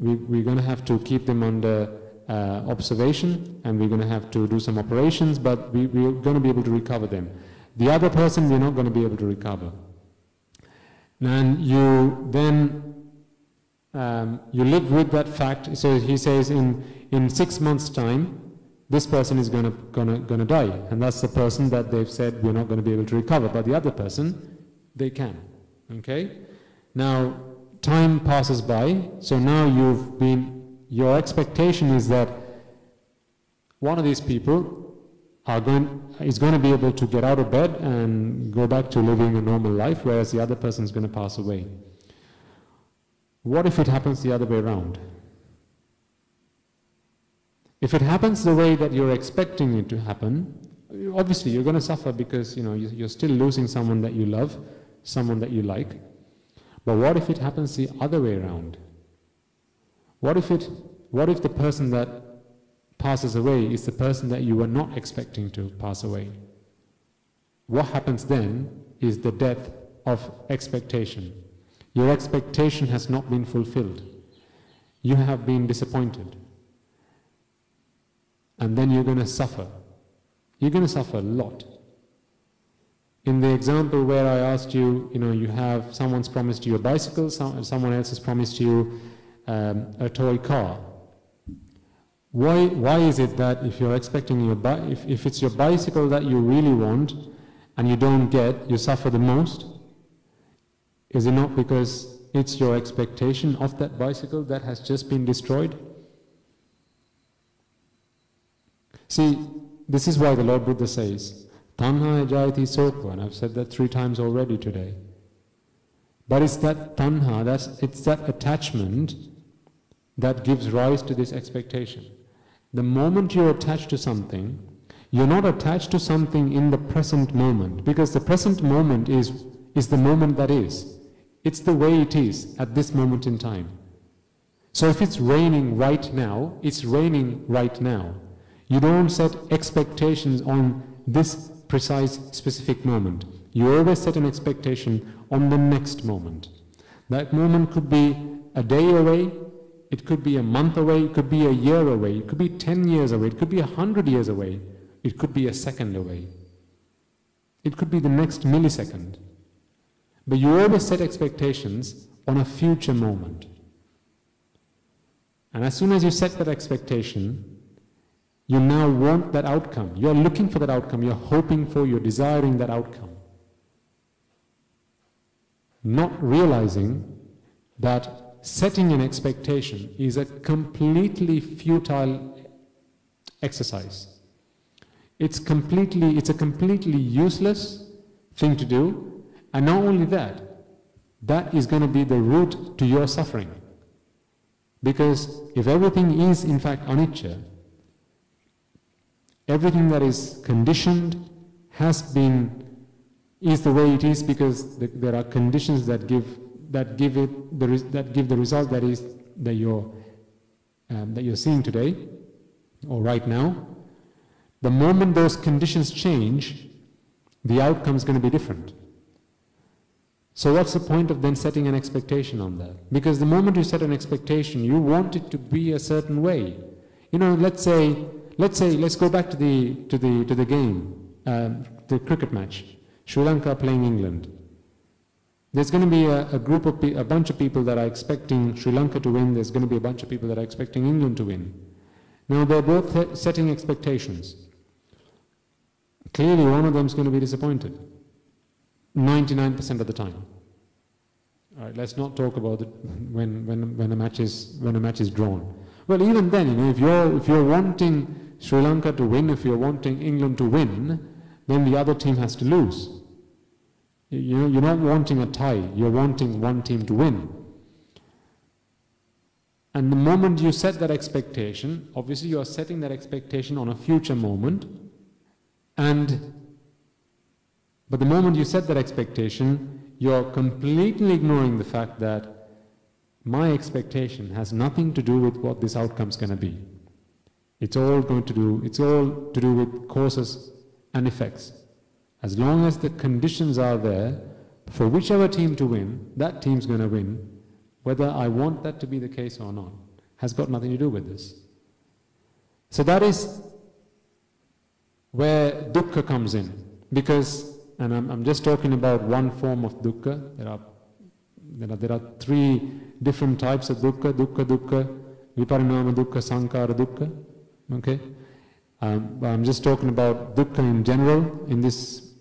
we're going to have to keep them under observation, and we're going to have to do some operations, but we're going to be able to recover them. The other person, we're not going to be able to recover. And you then, you live with that fact. So he says in 6 months' time, this person is gonna die, and that's the person that they've said we're not going to be able to recover. But the other person, they can. Okay? Now, time passes by, so now your expectation is that one of these people is going to be able to get out of bed and go back to living a normal life, whereas the other person is going to pass away. What if it happens the other way around? If it happens the way that you're expecting it to happen, obviously you're going to suffer, because you're still losing someone that you love, someone that you like. But what if it happens the other way around? What if the person that passes away is the person that you were not expecting to pass away? What happens then is the death of expectation. Your expectation has not been fulfilled. You have been disappointed. And then you're going to suffer. You're going to suffer a lot. In the example where I asked you, you have someone's promised you a bicycle, someone else has promised you a toy car. Why is it that if you're expecting if it's your bicycle that you really want and you don't get, you suffer the most? Is it not because it's your expectation of that bicycle that has just been destroyed? See, this is why the Lord Buddha says, Thanhaya, Jayathi, Sewchcha, and I've said that 3 times already today. But it's that Thanha, it's that attachment that gives rise to this expectation. The moment you're attached to something, you're not attached to something in the present moment, because the present moment is the moment that is. It's the way it is at this moment in time. So if it's raining right now, it's raining right now. You don't set expectations on this precise, specific moment. You always set an expectation on the next moment. That moment could be a day away, it could be a month away, it could be a year away, it could be 10 years away, it could be 100 years away, it could be a second away. It could be the next millisecond. But you always set expectations on a future moment. And as soon as you set that expectation, you now want that outcome. You're looking for that outcome. You're hoping for, you're desiring that outcome. Not realizing that setting an expectation is a completely futile exercise. It's a completely useless thing to do. And not only that, that is going to be the root to your suffering. Because if everything is in fact anicca, everything that is conditioned is the way it is, because there are conditions that give the result that you're seeing today or right now. The moment those conditions change, the outcome is going to be different. So what's the point of then setting an expectation on that? Because the moment you set an expectation, you want it to be a certain way. Let's go back to the game, the cricket match. Sri Lanka playing England. There's going to be a bunch of people that are expecting Sri Lanka to win. There's going to be a bunch of people that are expecting England to win. Now they're both setting expectations. Clearly, one of them is going to be disappointed. 99% of the time. All right, let's not talk about it when a match is drawn. Well, even then, if you're wanting Sri Lanka to win, if you're wanting England to win, then the other team has to lose. You're not wanting a tie. You're wanting one team to win. And the moment you set that expectation, obviously you are setting that expectation on a future moment. But the moment you set that expectation, you're completely ignoring the fact that my expectation has nothing to do with what this outcome is going to be. It's all to do with causes and effects. As long as the conditions are there for whichever team to win, that team's going to win, whether I want that to be the case or not. has got nothing to do with this. So that is where dukkha comes in. Because, and I'm just talking about one form of dukkha. There are three different types of dukkha: viparinama dukkha, sankhara dukkha. Okay, I'm just talking about dukkha in general in this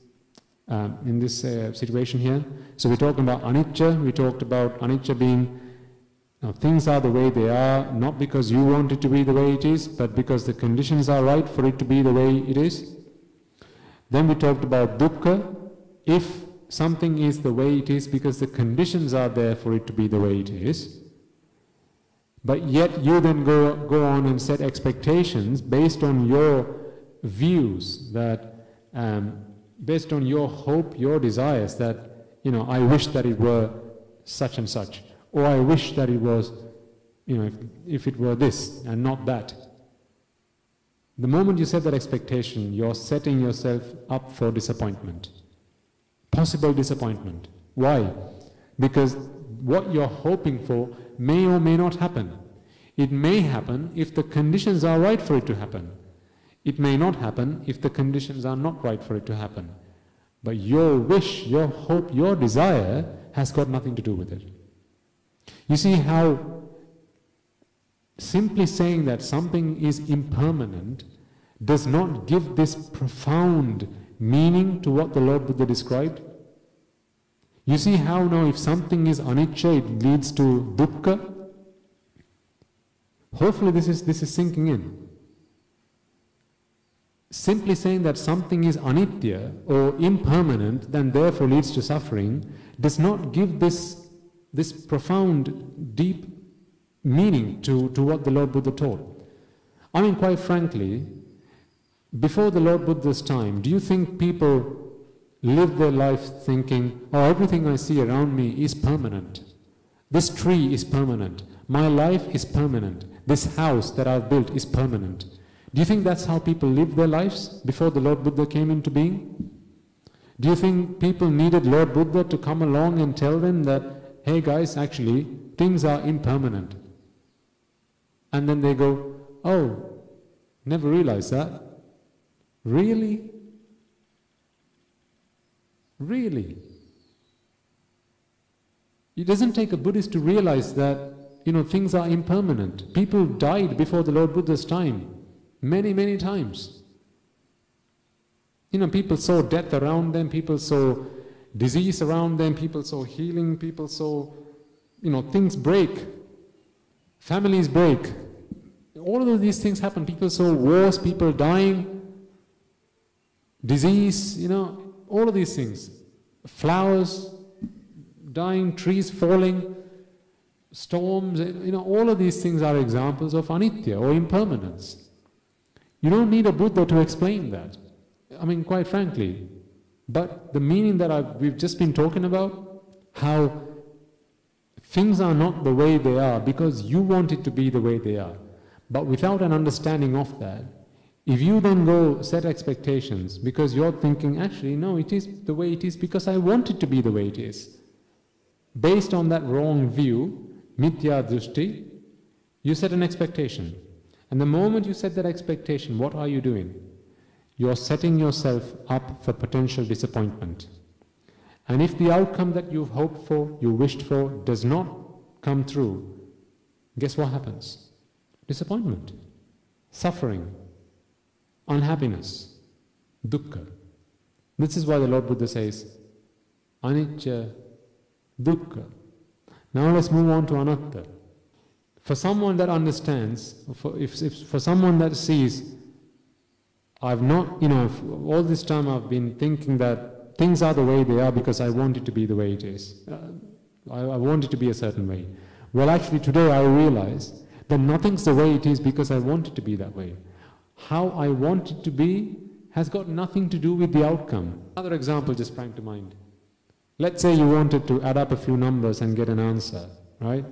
situation here. So we're talking about anicca. We talked about anicca being things are the way they are, not because you want it to be the way it is, but because the conditions are right for it to be the way it is. Then we talked about dukkha, if something is the way it is because the conditions are there for it to be the way it is, but yet you then go on and set expectations based on your views, that based on your hope, your desires, that, I wish that it were such and such, or I wish that it was, if it were this and not that. The moment you set that expectation, you're setting yourself up for disappointment. Possible disappointment. Why? Because what you're hoping for may or may not happen. It may happen if the conditions are right for it to happen. It may not happen if the conditions are not right for it to happen. But your wish, your hope, your desire has got nothing to do with it. You see how simply saying that something is impermanent does not give this profound meaning to what the Lord Buddha described? You see how now if something is anicca, it leads to dukkha? Hopefully this is sinking in. Simply saying that something is anitya or impermanent, then therefore leads to suffering, does not give this profound, deep meaning to what the Lord Buddha taught. I mean, quite frankly, before the Lord Buddha's time, do you think people lived their life thinking, oh, everything I see around me is permanent. This tree is permanent. My life is permanent. This house that I've built is permanent. Do you think that's how people lived their lives before the Lord Buddha came into being? Do you think people needed Lord Buddha to come along and tell them that, hey guys, actually, things are impermanent? And then they go, oh, never realized that. Really? Really? It doesn't take a Buddhist to realize that, things are impermanent. People died before the Lord Buddha's time. Many, many times. People saw death around them, people saw disease around them, people saw healing, people saw, things break. Families break. All of these things happen. People saw wars, people dying, disease, all of these things. Flowers dying, trees falling, storms, all of these things are examples of anitya or impermanence. You don't need a Buddha to explain that. I mean, quite frankly. But the meaning that we've just been talking about, how things are not the way they are because you want it to be the way they are. But without an understanding of that, if you then go set expectations because you're thinking, actually, no, it is the way it is because I want it to be the way it is. Based on that wrong view, mithya drishti, you set an expectation. And the moment you set that expectation, what are you doing? You're setting yourself up for potential disappointment. And if the outcome that you've hoped for, you wished for, does not come through, guess what happens? Disappointment, suffering, unhappiness, dukkha. This is why the Lord Buddha says, Anichcha Dukka. Now let's move on to Anaththa. For someone that understands, for someone that sees, I've not, all this time I've been thinking that things are the way they are because I want it to be the way it is. I want it to be a certain way. Well, actually today I realize that nothing's the way it is because I want it to be that way. How I want it to be has got nothing to do with the outcome. Another example just sprang to mind. Let's say you wanted to add up a few numbers and get an answer, right?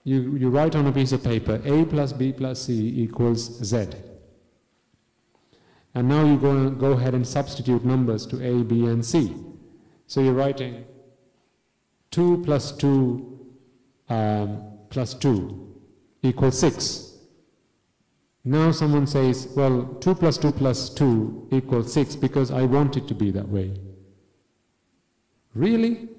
You write on a piece of paper, A plus B plus C equals Z. And now you go ahead and substitute numbers to A, B and C. So you're writing 2 plus 2 plus 2 equals 6. Now someone says, well, 2 plus 2 plus 2 equals 6 because I want it to be that way. Really?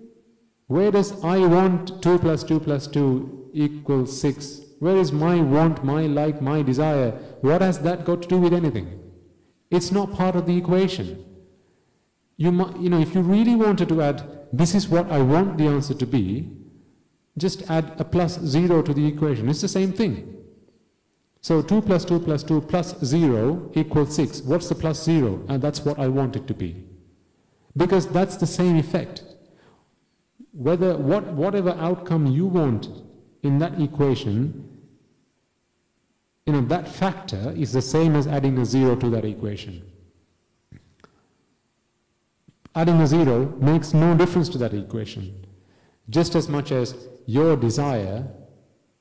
Where does I want 2 plus 2 plus 2 equals 6? Where is my want, my like, my desire? What has that got to do with anything? It's not part of the equation. If you really wanted to add, this is what I want the answer to be, just add a plus 0 to the equation. It's the same thing. So 2 plus 2 plus 2 plus 0 equals 6. What's the plus 0? And that's what I want it to be. Because that's the same effect. Whatever outcome you want in that equation, that factor is the same as adding a 0 to that equation. Adding a 0 makes no difference to that equation. Just as much as your desire,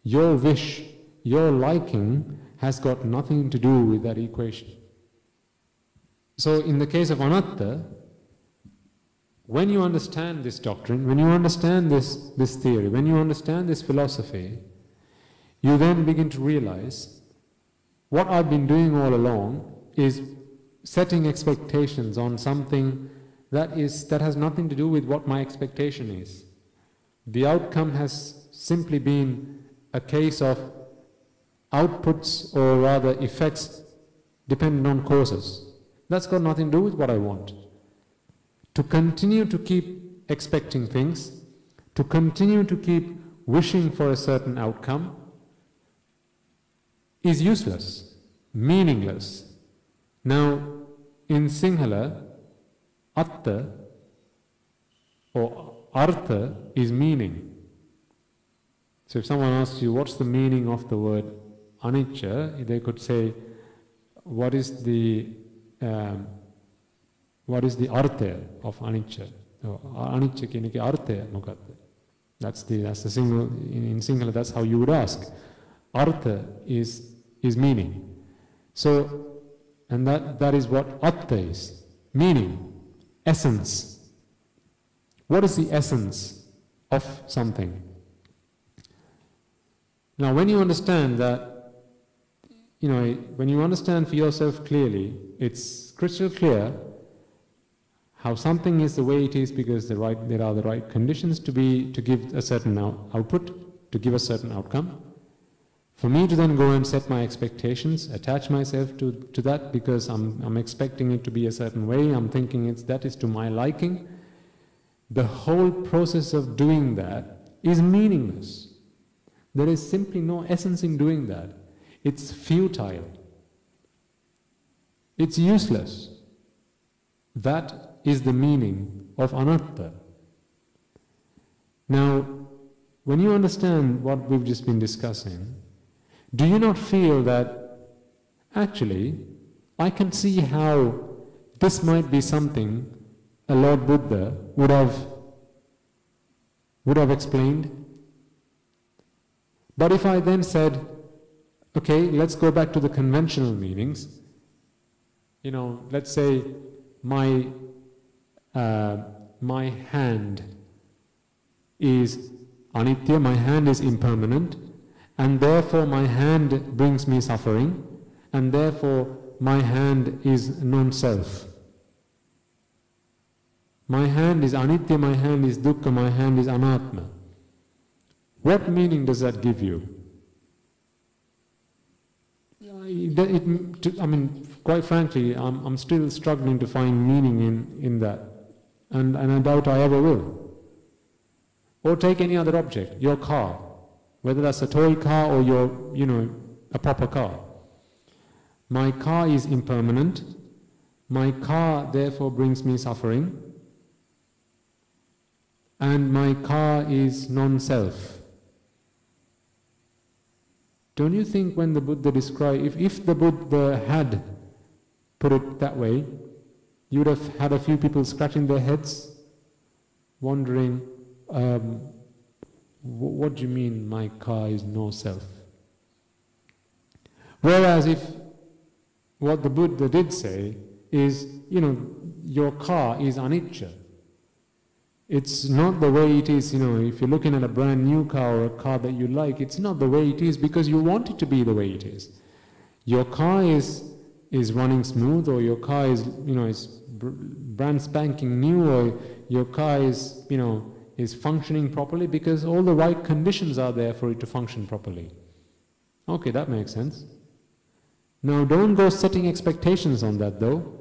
your wish, your liking has got nothing to do with that equation. So in the case of Anattha, when you understand this doctrine, when you understand this theory, when you understand this philosophy, you then begin to realize what I've been doing all along is setting expectations on something that has nothing to do with what my expectation is. The outcome has simply been a case of outputs, or rather effects, dependent on causes. That's got nothing to do with what I want. To continue to keep expecting things, to continue to keep wishing for a certain outcome, is useless, meaningless. Now, in Sinhala, Attha or Artha is meaning. So if someone asks you, what's the meaning of the word Anichcha, they could say, what is the artha of Anichcha? Anichcha ki artha mokadda. That's the single in Sinhala. That's how you would ask. Artha is meaning. So, and that is what Attha is, meaning, essence. What is the essence of something? Now, when you understand that, when you understand for yourself clearly, it's crystal clear how something is the way it is because there are the right conditions to give a certain output, to give a certain outcome. For me to then go and set my expectations, attach myself to that because I'm expecting it to be a certain way, I'm thinking that is to my liking, the whole process of doing that is meaningless. There is simply no essence in doing that. It's futile. It's useless. That is the meaning of Anattha. Now, when you understand what we've just been discussing, do you not feel that actually I can see how this might be something a Lord Buddha would have explained? But if I then said, okay, let's go back to the conventional meanings. Let's say my hand is anitya, my hand is impermanent, and therefore my hand brings me suffering, and therefore my hand is non-self. My hand is anitya, my hand is dukkha, my hand is anatma. What meaning does that give you? Quite frankly, I'm still struggling to find meaning in that, and I doubt I ever will. Or take any other object, your car, whether that's a toy car or a proper car. My car is impermanent. My car therefore brings me suffering, and my car is non-self. Don't you think when the Buddha described, if the Buddha had put it that way, you would have had a few people scratching their heads, wondering, what do you mean my car is no self? Whereas if what the Buddha did say is, your car is Anichcha. It's not the way it is, if you're looking at a brand new car or a car that you like, it's not the way it is because you want it to be the way it is. Your car is running smooth, or your car is brand spanking new, or your car is functioning properly because all the right conditions are there for it to function properly. Okay, that makes sense. Now don't go setting expectations on that though.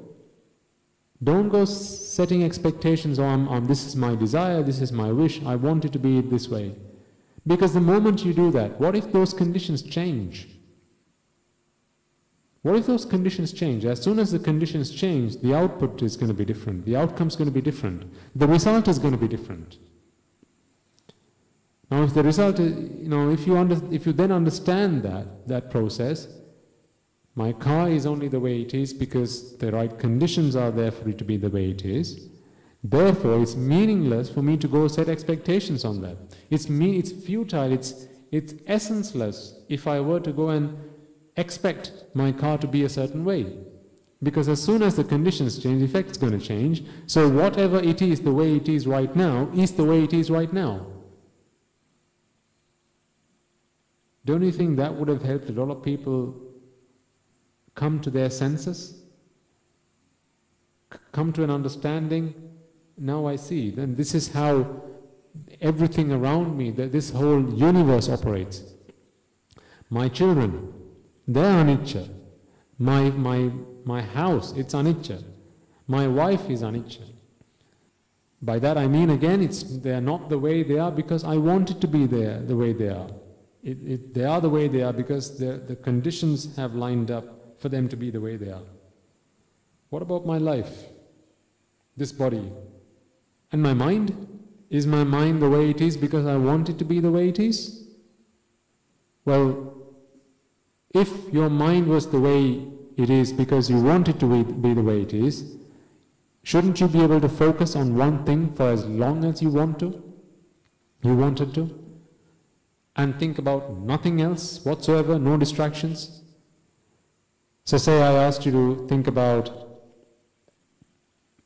Don't go setting expectations on this is my desire, this is my wish, I want it to be this way. Because the moment you do that, what if those conditions change? What if those conditions change? As soon as the conditions change, the output is going to be different, the outcome is going to be different, the result is going to be different. Now if the result is, if you then understand that process, my car is only the way it is because the right conditions are there for it to be the way it is. Therefore, it's meaningless for me to go set expectations on that. It's futile, it's essenceless if I were to go and expect my car to be a certain way. Because as soon as the conditions change, the effect's going to change. So whatever it is, the way it is right now, is the way it is right now. Don't you think that would have helped a lot of people come to their senses, come to an understanding? Now I see, then this is how everything around me, this whole universe operates. My children, they're Anichcha. My house, it's Anichcha. My wife is Anichcha. By that I mean again, they're not the way they are because I want it to be there the way they are. They are the way they are because the conditions have lined up for them to be the way they are. What about my life? This body? And my mind? Is my mind the way it is because I want it to be the way it is? Well, if your mind was the way it is because you want it to be the way it is, shouldn't you be able to focus on one thing for as long as you wanted to? And think about nothing else whatsoever, no distractions? So say I asked you to think about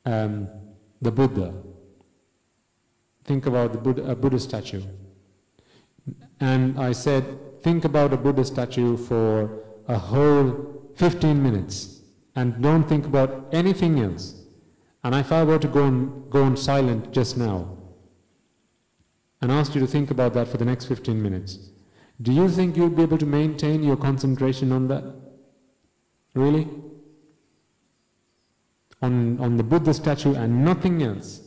the Buddha. Think about a Buddha statue. And I said, think about a Buddha statue for a whole 15 minutes and don't think about anything else. And if I were to go on silent just now and asked you to think about that for the next 15 minutes, do you think you'd be able to maintain your concentration on that? Really? On the Buddha statue and nothing else.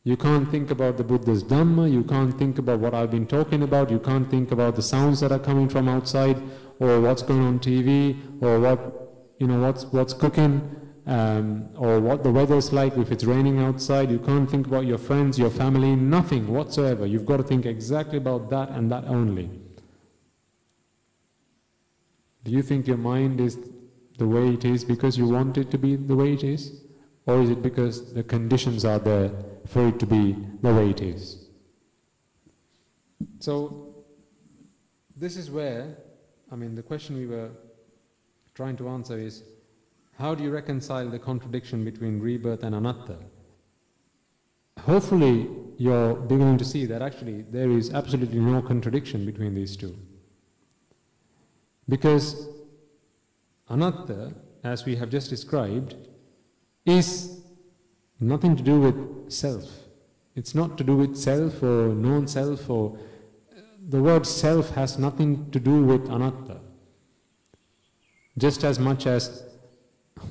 You can't think about the Buddha's Dhamma, you can't think about what I've been talking about, you can't think about the sounds that are coming from outside, or what's going on TV, or what's cooking, or what the weather's like if it's raining outside. You can't think about your friends, your family, nothing whatsoever. You've got to think exactly about that and that only. Do you think your mind is the way it is because you want it to be the way it is? Or is it because the conditions are there for it to be the way it is? So, this is where, the question we were trying to answer is, how do you reconcile the contradiction between rebirth and anatta? Hopefully, you're beginning to see that actually there is absolutely no contradiction between these two. Because anatta, as we have just described, is nothing to do with self. It's not to do with self or non-self, or the word self has nothing to do with anatta. Just as much as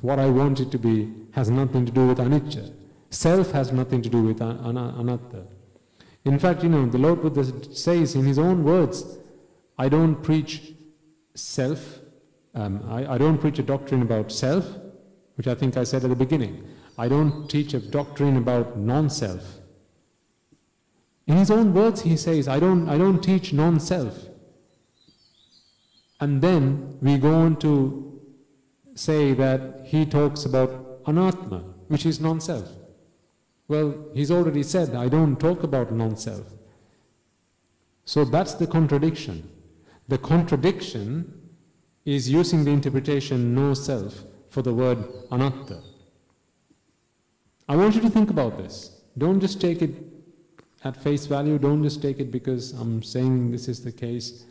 what I want it to be has nothing to do with anicca. Self has nothing to do with anatta. In fact, the Lord Buddha says in his own words, I don't preach self, I don't preach a doctrine about self, which I think I said at the beginning. I don't teach a doctrine about non-self. In his own words he says, I don't teach non-self. And then we go on to say that he talks about anatma, which is non-self. Well, he's already said, I don't talk about non-self. So that's the contradiction. The contradiction is using the interpretation no self for the word anatta. I want you to think about this. Don't just take it at face value. Don't just take it because I'm saying this is the case.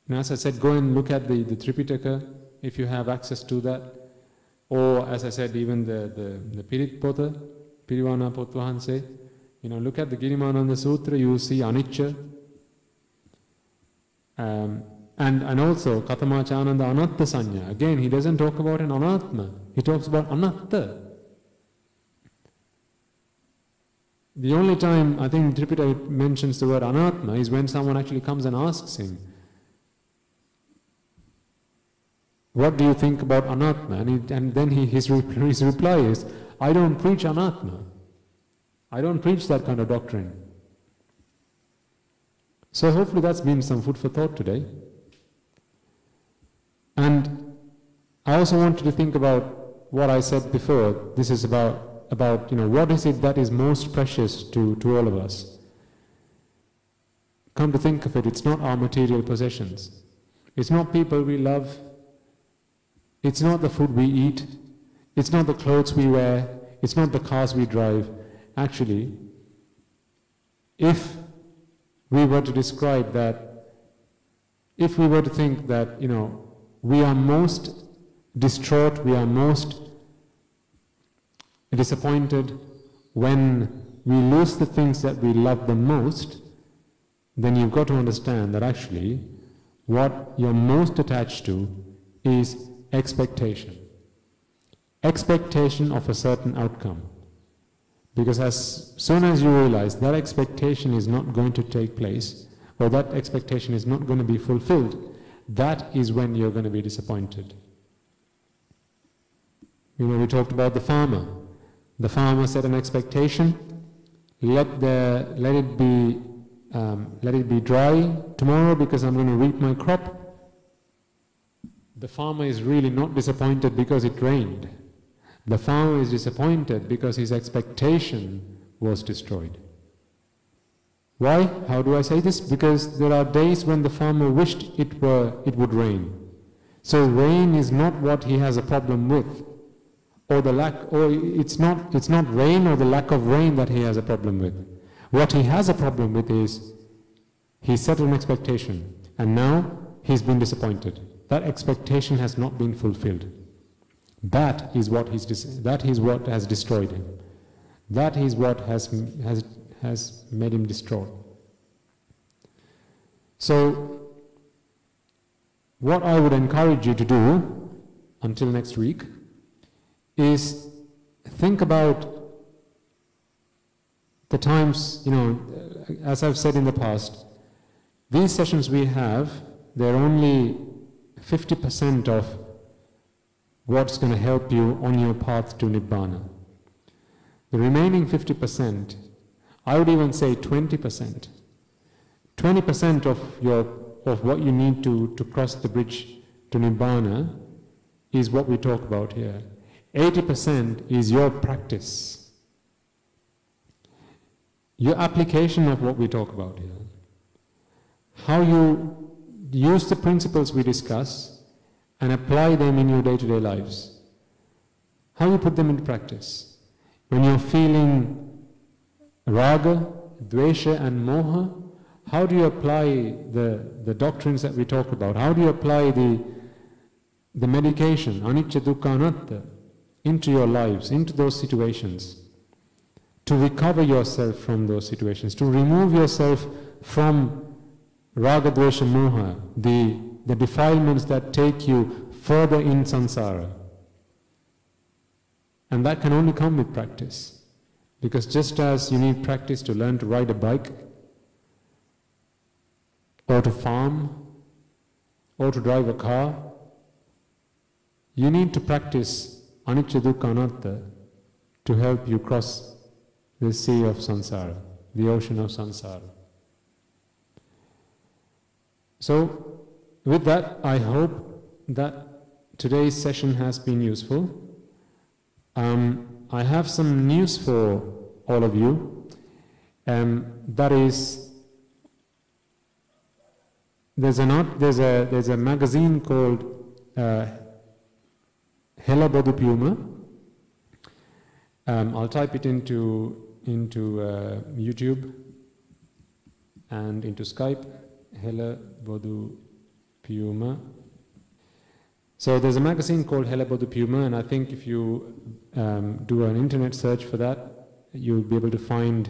And as I said, go and look at the Tripitaka if you have access to that. Or, as I said, even the Pirit Pota, Pirivana Potvahanse. Look at the Girimananda Sutra, you will see Anichcha. And also Kathamachananda Anaththa Sanya. Again, he doesn't talk about an Anatma, he talks about Anaththa. The only time I think Tripitaka mentions the word Anatma is when someone actually comes and asks him, what do you think about Anatma? And then his reply is, I don't preach Anatma. I don't preach that kind of doctrine. So hopefully that's been some food for thought today. And I also want you to think about what I said before. This is about what is it that is most precious to all of us. Come to think of it, it's not our material possessions. It's not people we love. It's not the food we eat. It's not the clothes we wear. It's not the cars we drive. Actually, if we were to describe that, if we were to think that, we are most distraught, we are most disappointed when we lose the things that we love the most, then you've got to understand that actually what you're most attached to is expectation. Expectation of a certain outcome. Because as soon as you realize that expectation is not going to take place, or that expectation is not going to be fulfilled, that is when you're going to be disappointed. We talked about the farmer. The farmer set an expectation, let it be dry tomorrow because I'm going to reap my crop. The farmer is really not disappointed because it rained. The farmer is disappointed because his expectation was destroyed. Why? How do I say this? Because there are days when the farmer wished it would rain. So rain is not what he has a problem with, or it's not rain or the lack of rain that he has a problem with. What he has a problem with is he set an expectation and now he's been disappointed. That expectation has not been fulfilled. That is what has destroyed him. That is what has made him distraught. So, what I would encourage you to do until next week is think about the times, as I've said in the past, these sessions we have, they're only 50% of what's going to help you on your path to Nibbana. The remaining 50%, I would even say 20%. 20% of what you need to cross the bridge to Nibbana is what we talk about here. 80% is your practice. Your application of what we talk about here. How you use the principles we discuss and apply them in your day-to-day lives. How you put them into practice. When you're feeling Raga, dwesha and moha, how do you apply the doctrines that we talk about? How do you apply the medication, Anichcha Dukka and Anththa, into your lives, into those situations, to recover yourself from those situations, to remove yourself from Raga, dwesha, moha, the defilements that take you further in samsara. And that can only come with practice. Because just as you need practice to learn to ride a bike, or to farm, or to drive a car, you need to practice Anichcha Dukka and Anththa to help you cross the sea of samsara, the ocean of samsara. So, with that, I hope that today's session has been useful. I have some news for all of you. That is, there's a magazine called Hela Bodhupuma. I'll type it into YouTube. and into Skype, Hela Bodu Puma. So there's a magazine called Hela Bodu Puma, and I think if you do an internet search for that, you'll be able to find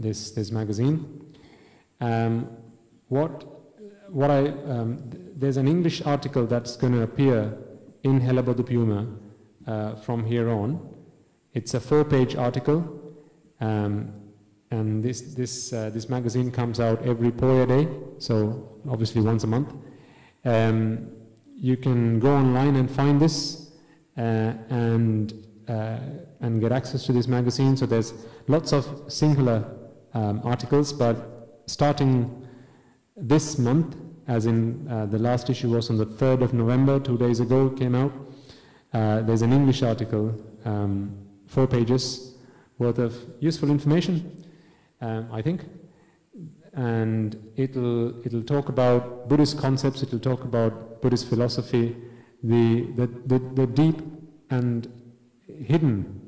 this magazine. There's an English article that's going to appear in Hela Bodu Puma from here on. It's a 4-page article, and this magazine comes out every Poya day, so obviously once a month. You can go online and find this and get access to this magazine. So there's lots of singular articles, but starting this month, as in the last issue was on the 3rd of November, 2 days ago, came out. There's an English article, 4 pages worth of useful information, I think. And it'll talk about Buddhist concepts, it'll talk about Buddhist philosophy, the deep and hidden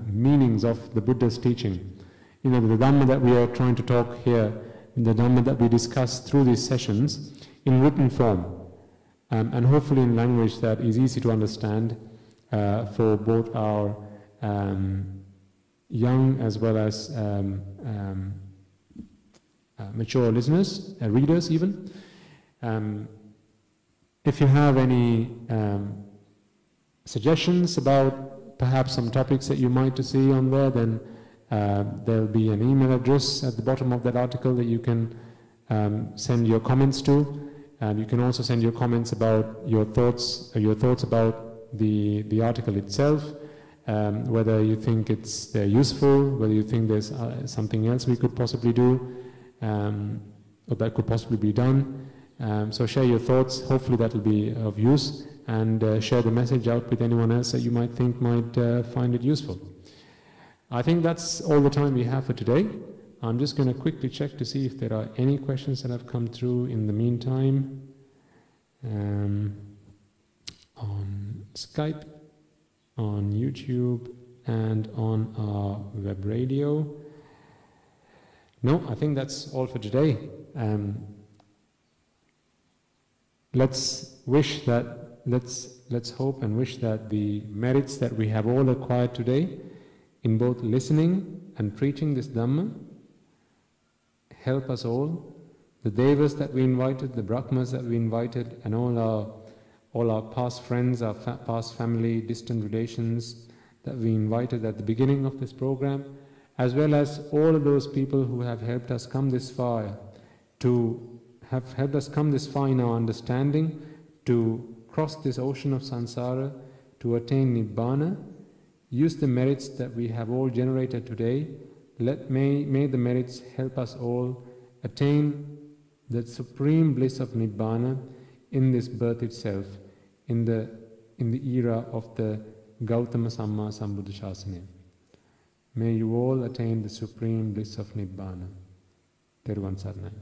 meanings of the Buddha's teaching. You know, the Dhamma that we are trying to talk here, the Dhamma that we discuss through these sessions in written form, and hopefully in language that is easy to understand for both our young as well as mature listeners, readers even. If you have any suggestions about perhaps some topics that you might to see on there, then there'll be an email address at the bottom of that article that you can send your comments to. You can also send your comments about your thoughts about the article itself, whether you think they're useful, whether you think there's something else we could possibly do, or that could possibly be done. So share your thoughts, hopefully that will be of use, and share the message out with anyone else that you might think might find it useful. I think that's all the time we have for today. I'm just going to quickly check to see if there are any questions that have come through in the meantime. On Skype, on YouTube, and on our web radio. No, I think that's all for today. Let's hope and wish that the merits that we have all acquired today in both listening and preaching this Dhamma help us all, the Devas that we invited, the Brahmas that we invited, and all our past friends, our past family, distant relations that we invited at the beginning of this program, as well as all of those people who have helped us come this far, in our understanding, to cross this ocean of samsara, to attain Nibbana. Use the merits that we have all generated today. May the merits help us all attain the supreme bliss of Nibbana in this birth itself, in the era of the Gautama Samma Sambuddha Shasana. May you all attain the supreme bliss of Nibbana. Teruvan Saranai.